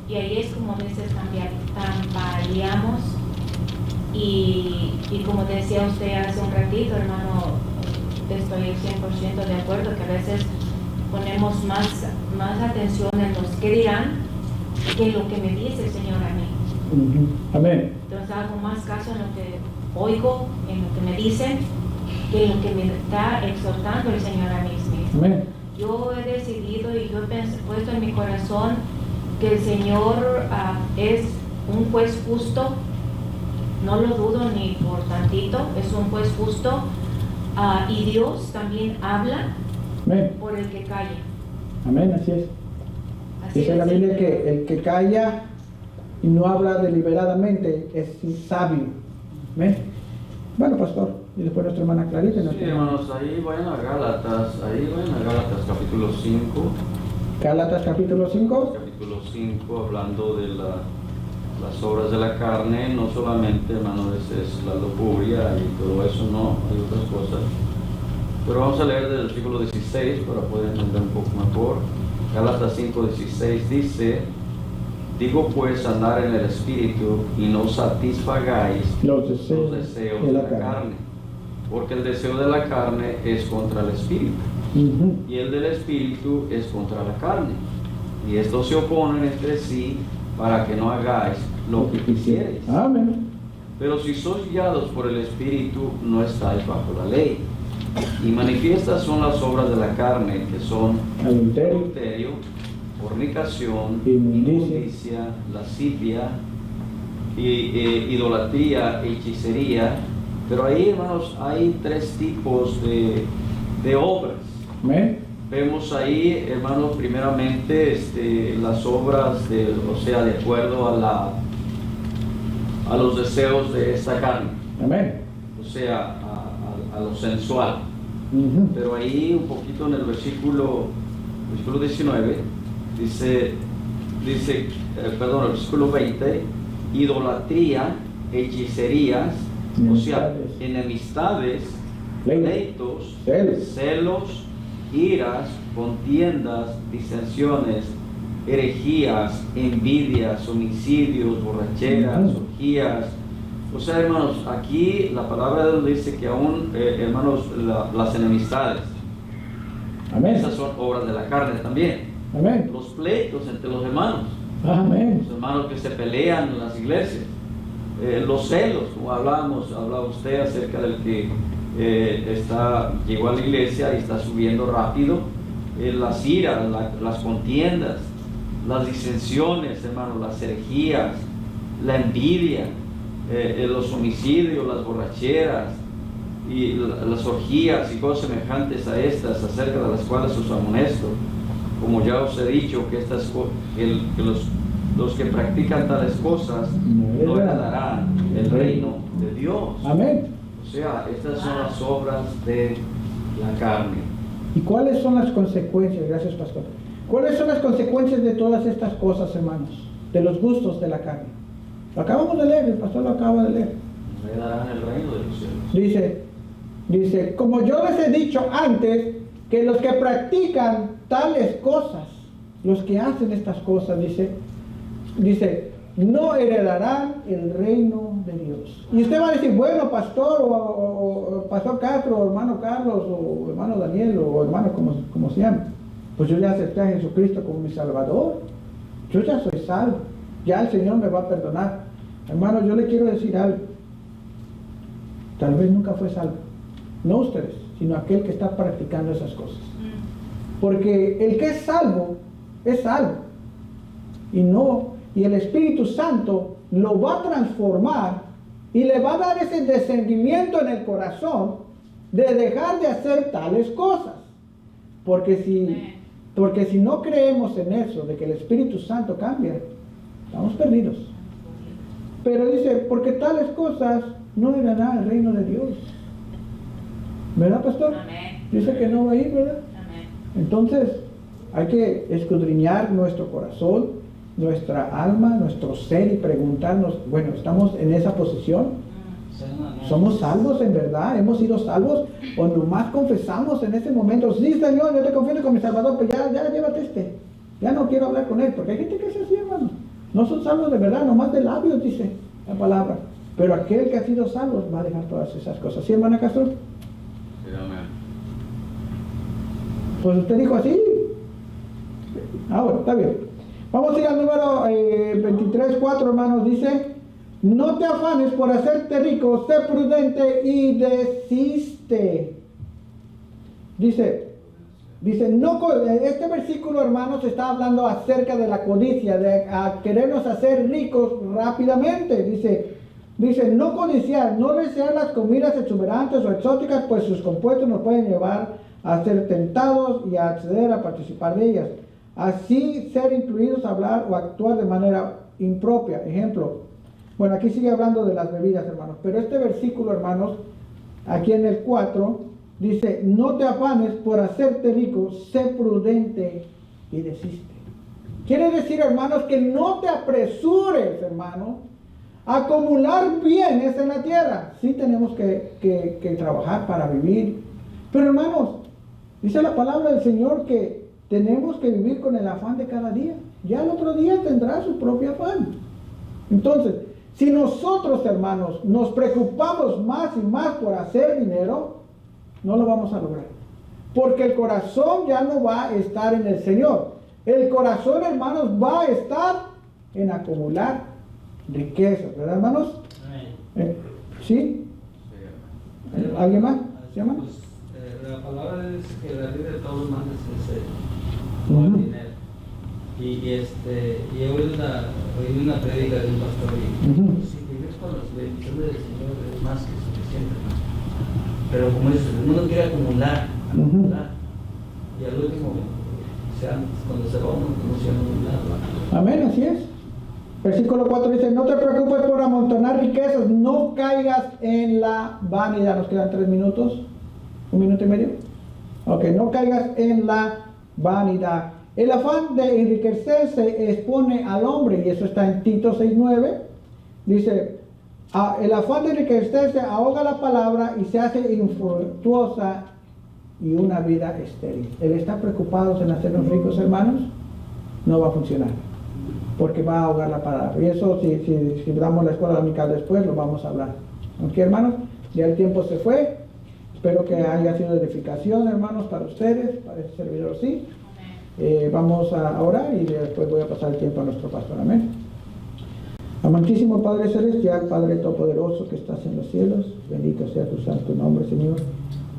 y ahí es como a veces tambaleamos y como decía usted hace un ratito, hermano, estoy 100% de acuerdo que a veces ponemos más atención en los que dirán que en lo que me dice el Señor a mí. Amén. Entonces hago más caso en lo que oigo, en lo que me dicen, que en lo que me está exhortando el Señor a mí mismo. Amén. Yo he decidido y yo he puesto en mi corazón que el Señor es un juez justo, no lo dudo ni por tantito, es un juez justo, y Dios también habla Amén. por el que calla. Amén, así es. Así Dice la es. Biblia que el que calla y no habla deliberadamente es insabio. Amén. Bueno, pastor, y después nuestra hermana Clarita. Sí, hermanos, ahí vayan a Gálatas capítulo 5. Gálatas capítulo 5. Capítulo 5, hablando de las obras de la carne, no solamente, hermano, es la lujuria y todo eso, no, hay otras cosas. Pero vamos a leer del versículo 16 para poder entender un poco mejor. Gálatas 5:16 dice: digo pues, andar en el Espíritu y no satisfagáis Los deseos de la carne, porque el deseo de la carne es contra el Espíritu, y el del Espíritu es contra la carne, y estos se oponen entre sí para que no hagáis lo que quisierais. Amén. Pero si sois guiados por el Espíritu, no estáis bajo la ley. Y manifiestas son las obras de la carne, que son adulterio, fornicación, inmundicia, lascivia, idolatría, hechicería. Pero ahí, hermanos, hay 3 tipos de obras. Amén. Vemos ahí, hermanos, primeramente las obras, de acuerdo a los deseos de esta carne. Amén. O sea, a lo sensual. Ujú. Pero ahí un poquito en el versículo 19, el versículo 20, idolatría, hechicerías, o sea, enemistades, pleitos, celos, iras, contiendas, disensiones, herejías, envidias, homicidios, borracheras, orgías. O sea, hermanos, aquí la palabra de Dios dice que aún, hermanos, las enemistades, Amén. esas son obras de la carne también. Amén. Los pleitos entre los hermanos, Amén. los hermanos que se pelean en las iglesias, los celos, como hablaba usted acerca del que llegó a la iglesia y está subiendo rápido, las iras, las contiendas, las disensiones, hermanos, las herejías, la envidia, los homicidios, las borracheras y las orgías y cosas semejantes a estas, acerca de las cuales os amonesto, como ya os he dicho, que los que practican tales cosas no heredarán el reino de Dios. Amén. O sea, estas son las obras de la carne. ¿Y cuáles son las consecuencias? Gracias, pastor. ¿Cuáles son las consecuencias de todas estas cosas, hermanos? De los gustos de la carne. Lo acabamos de leer, el pastor lo acaba de leer. No heredarán el reino de los cielos. Dice, como yo les he dicho antes, que los que practican tales cosas, los que hacen estas cosas, dice, no heredarán el reino de Dios. Y usted va a decir, bueno, pastor, o pastor Castro, o hermano Carlos, o hermano Daniel, o hermano como se llama. Pues yo ya acepté a Jesucristo como mi Salvador. Yo ya soy salvo. Ya el Señor me va a perdonar. Hermano, yo le quiero decir algo. Tal vez nunca fue salvo. No ustedes, sino aquel que está practicando esas cosas. Porque el que es salvo, es salvo. Y el Espíritu Santo lo va a transformar y le va a dar ese descendimiento en el corazón de dejar de hacer tales cosas. Porque si no creemos en eso, de que el Espíritu Santo cambia, estamos perdidos. Pero dice, porque tales cosas no heredarán el reino de Dios. ¿Verdad, pastor? Amén. Dice que no va a ir, ¿verdad? Amén. Entonces, hay que escudriñar nuestro corazón, nuestra alma, nuestro ser y preguntarnos, bueno, ¿estamos en esa posición? ¿Somos salvos en verdad? ¿Hemos sido salvos? ¿O nomás confesamos en ese momento? Sí, Señor, yo te confieso con mi Salvador, pero ya llévate ya no quiero hablar con él, porque hay gente que es así, hermano. No son salvos de verdad, nomás de labios, dice la palabra. Pero aquel que ha sido salvo va a dejar todas esas cosas. ¿Sí, hermana Castro? Sí, amén. Pues usted dijo así. Bueno, está bien. Vamos a ir al número 23:4, hermanos. Dice, no te afanes por hacerte rico, sé prudente y desiste. Dice, este versículo, hermanos, está hablando acerca de la codicia, de querernos hacer ricos rápidamente. Dice, no codiciar, no desear las comidas exuberantes o exóticas, pues sus compuestos nos pueden llevar a ser tentados y a acceder a participar de ellas. Así ser incluidos a hablar o actuar de manera impropia. Ejemplo, bueno, aquí sigue hablando de las bebidas, hermanos, pero este versículo, hermanos, aquí en el 4, dice, no te afanes por hacerte rico, sé prudente y desiste. Quiere decir, hermanos, que no te apresures, hermano, a acumular bienes en la tierra. Sí tenemos que trabajar para vivir, pero hermanos, dice la palabra del Señor que tenemos que vivir con el afán de cada día. Ya el otro día tendrá su propio afán. Entonces, si nosotros, hermanos, nos preocupamos más y más por hacer dinero, no lo vamos a lograr. Porque el corazón ya no va a estar en el Señor. El corazón, hermanos, va a estar en acumular riquezas, ¿verdad, hermanos? ¿Sí? ¿Alguien más? ¿Se llama? Pues, la palabra dice que la ley de todos los males es no el dinero. Y oí una prédica de un pastor y si vives con las bendiciones del Señor es más que suficiente, hermano. Pero como dices, uno quiere acumular, y al último, cuando se va uno, no se nada. Amén, así es. Versículo 4 dice, no te preocupes por amontonar riquezas, no caigas en la vanidad. Nos quedan 3 minutos, 1 minuto y medio. Ok, no caigas en la vanidad. El afán de enriquecerse expone al hombre, y eso está en Tito 6:9. Dice, el afán de enriquecerse ahoga la palabra y se hace infructuosa y una vida estéril. El estar preocupados en hacernos ricos, hermanos, no va a funcionar, porque va a ahogar la palabra. Y eso, si damos la escuela dominical después, lo vamos a hablar. ¿Ok, hermanos? Ya el tiempo se fue. Espero que haya sido de edificación, hermanos, para ustedes, para este servidor, sí. Vamos a orar y después voy a pasar el tiempo a nuestro pastor. Amén. Amantísimo Padre Celestial, Padre Todopoderoso que estás en los cielos, bendito sea tu santo nombre, Señor.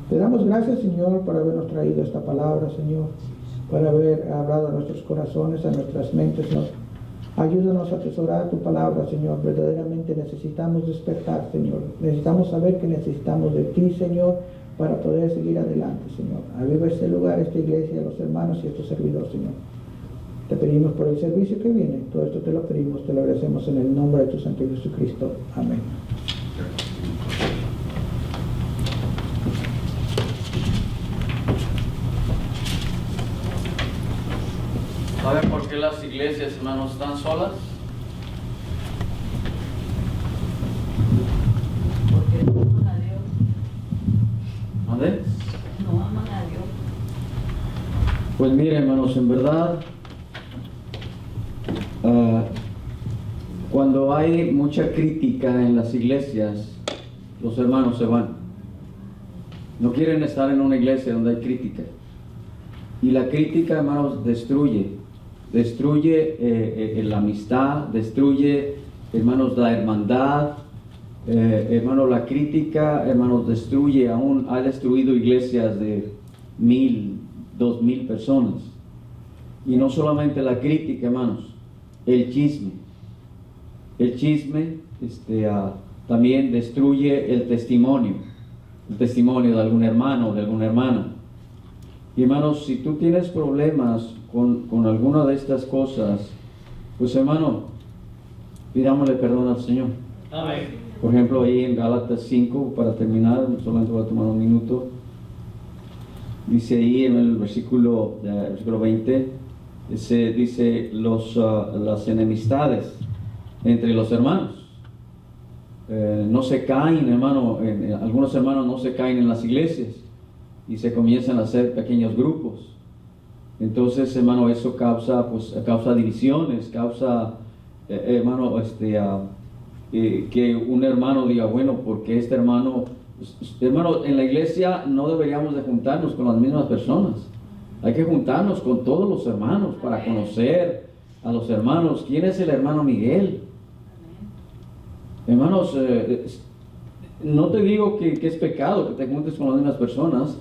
Te damos gracias, Señor, por habernos traído esta palabra, Señor, por haber hablado a nuestros corazones, a nuestras mentes, Señor. Ayúdanos a atesorar tu palabra, Señor. Verdaderamente necesitamos despertar, Señor. Necesitamos saber que necesitamos de ti, Señor, para poder seguir adelante, Señor. Aviva este lugar, esta iglesia, los hermanos y estos servidores, Señor. Te pedimos por el servicio que viene. Todo esto te lo pedimos, te lo agradecemos en el nombre de tu Santo Jesucristo. Amén. ¿Saben por qué las iglesias, hermanos, están solas? Porque no aman a Dios. ¿Dónde? No aman a Dios. Pues mire, hermanos, en verdad, cuando hay mucha crítica en las iglesias, los hermanos se van. No quieren estar en una iglesia donde hay crítica. Y la crítica, hermanos, destruye la amistad, destruye, hermanos, la hermandad. Hermanos, la crítica, hermanos, ha destruido iglesias de 1,000, 2,000 personas. Y no solamente la crítica, hermanos, el chisme. El chisme también destruye el testimonio de algún hermano o de alguna hermana. Y hermanos, si tú tienes problemas con alguna de estas cosas, pues hermano, pidámosle perdón al Señor. Amén. Por ejemplo, ahí en Gálatas 5, para terminar, solamente voy a tomar un minuto. Dice ahí en el versículo 20, dice las enemistades entre los hermanos. No se caen, hermano, algunos hermanos no se caen en las iglesias y se comienzan a hacer pequeños grupos. Entonces, hermano, eso causa divisiones, causa, hermano, que un hermano diga, bueno, porque este hermano, en la iglesia no deberíamos de juntarnos con las mismas personas. Hay que juntarnos con todos los hermanos para conocer a los hermanos. ¿Quién es el hermano Miguel? Hermanos, no te digo que es pecado que te juntes con las mismas personas,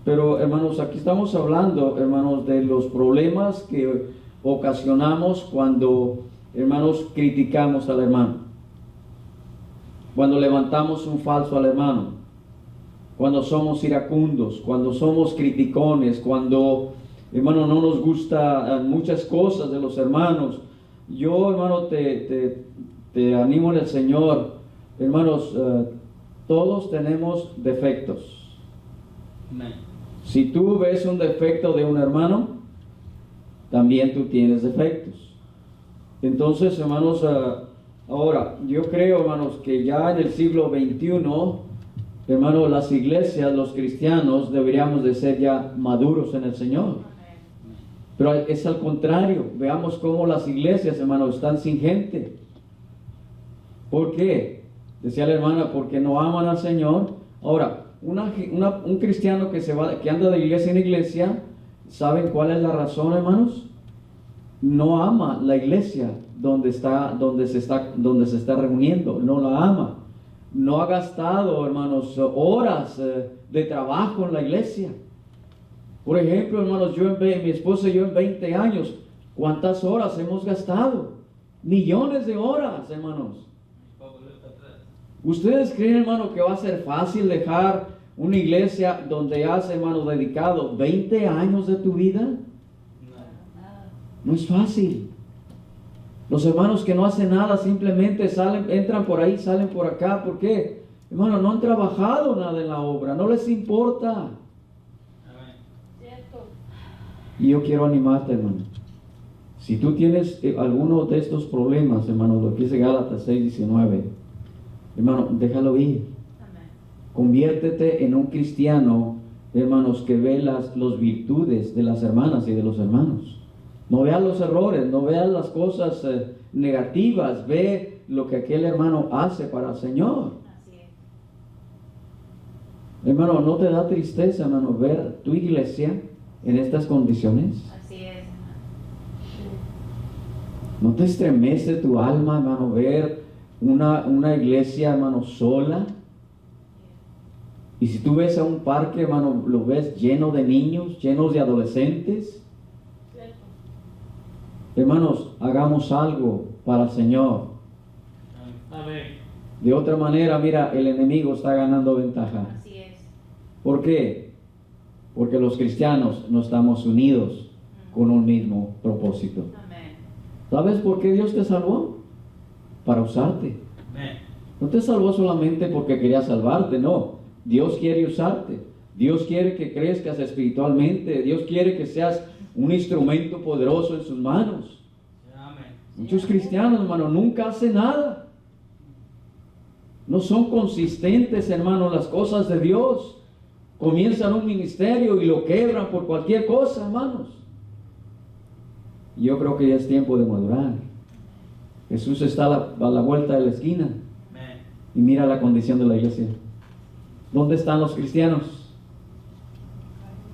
pero hermanos, aquí estamos hablando, hermanos, de los problemas que ocasionamos cuando, hermanos, criticamos al hermano, cuando levantamos un falso al hermano, cuando somos iracundos, cuando somos criticones, cuando, hermano, no nos gusta muchas cosas de los hermanos. Yo, hermano, te animo en el Señor, hermanos, todos tenemos defectos. Amén. Si tú ves un defecto de un hermano, también tú tienes defectos. Entonces, hermanos, ahora, yo creo, hermanos, que ya en el siglo XXI, hermanos, las iglesias, los cristianos, deberíamos de ser ya maduros en el Señor. Pero es al contrario. Veamos cómo las iglesias, hermanos, están sin gente. ¿Por qué? Decía la hermana, porque no aman al Señor. Ahora, un cristiano que anda de iglesia en iglesia, ¿saben cuál es la razón, hermanos? No ama la iglesia donde se está reuniendo, no la ama. no ha gastado, hermanos, horas de trabajo en la iglesia. Por ejemplo, hermanos, mi esposa y yo en 20 años, ¿cuántas horas hemos gastado? Millones de horas, hermanos. ¿Ustedes creen, hermano, que va a ser fácil dejar una iglesia donde has, hermano, dedicado 20 años de tu vida? No es fácil. Los hermanos que no hacen nada simplemente entran por ahí, salen por acá. ¿Por qué? Hermano, no han trabajado nada en la obra, no les importa. Y yo quiero animarte, hermano. Si tú tienes alguno de estos problemas, hermano, lo que dice Gálatas 6:19, hermano, déjalo ir. Conviértete en un cristiano, hermanos, que ve las virtudes de las hermanas y de los hermanos. No veas los errores, no veas las cosas negativas, ve lo que aquel hermano hace para el Señor. Así es. Hermano, ¿no te da tristeza, hermano, ver tu iglesia en estas condiciones? Así es. ¿No te estremece tu alma, hermano, ver una iglesia, hermano, sola? Y si tú ves a un parque, hermano, lo ves lleno de niños, llenos de adolescentes. Hermanos, hagamos algo para el Señor. Amén. De otra manera, mira, el enemigo está ganando ventaja. Así es. ¿Por qué? Porque los cristianos no estamos unidos con un mismo propósito. Amén. ¿Sabes por qué Dios te salvó? Para usarte. No te salvó solamente porque quería salvarte, no. Dios quiere usarte. Dios quiere que crezcas espiritualmente. Dios quiere que seas un instrumento poderoso en sus manos. Muchos cristianos, hermano, nunca hacen nada. No son consistentes, hermano, las cosas de Dios. Comienzan un ministerio y lo quebran por cualquier cosa, hermanos. Yo creo que ya es tiempo de madurar. Jesús está a la vuelta de la esquina. Y mira la condición de la iglesia. ¿Dónde están los cristianos?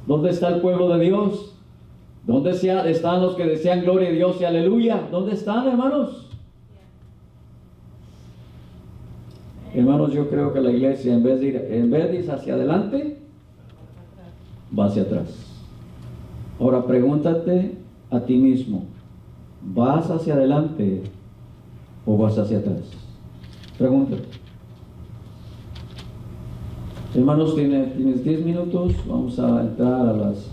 ¿Dónde está el pueblo de Dios? ¿Dónde están los que desean gloria a Dios y aleluya? ¿Dónde están, hermanos? Hermanos, yo creo que la iglesia en vez de ir hacia adelante, va hacia atrás. Ahora pregúntate a ti mismo, ¿vas hacia adelante o vas hacia atrás? Pregúntate. Hermanos, tienes 10 minutos, vamos a entrar a las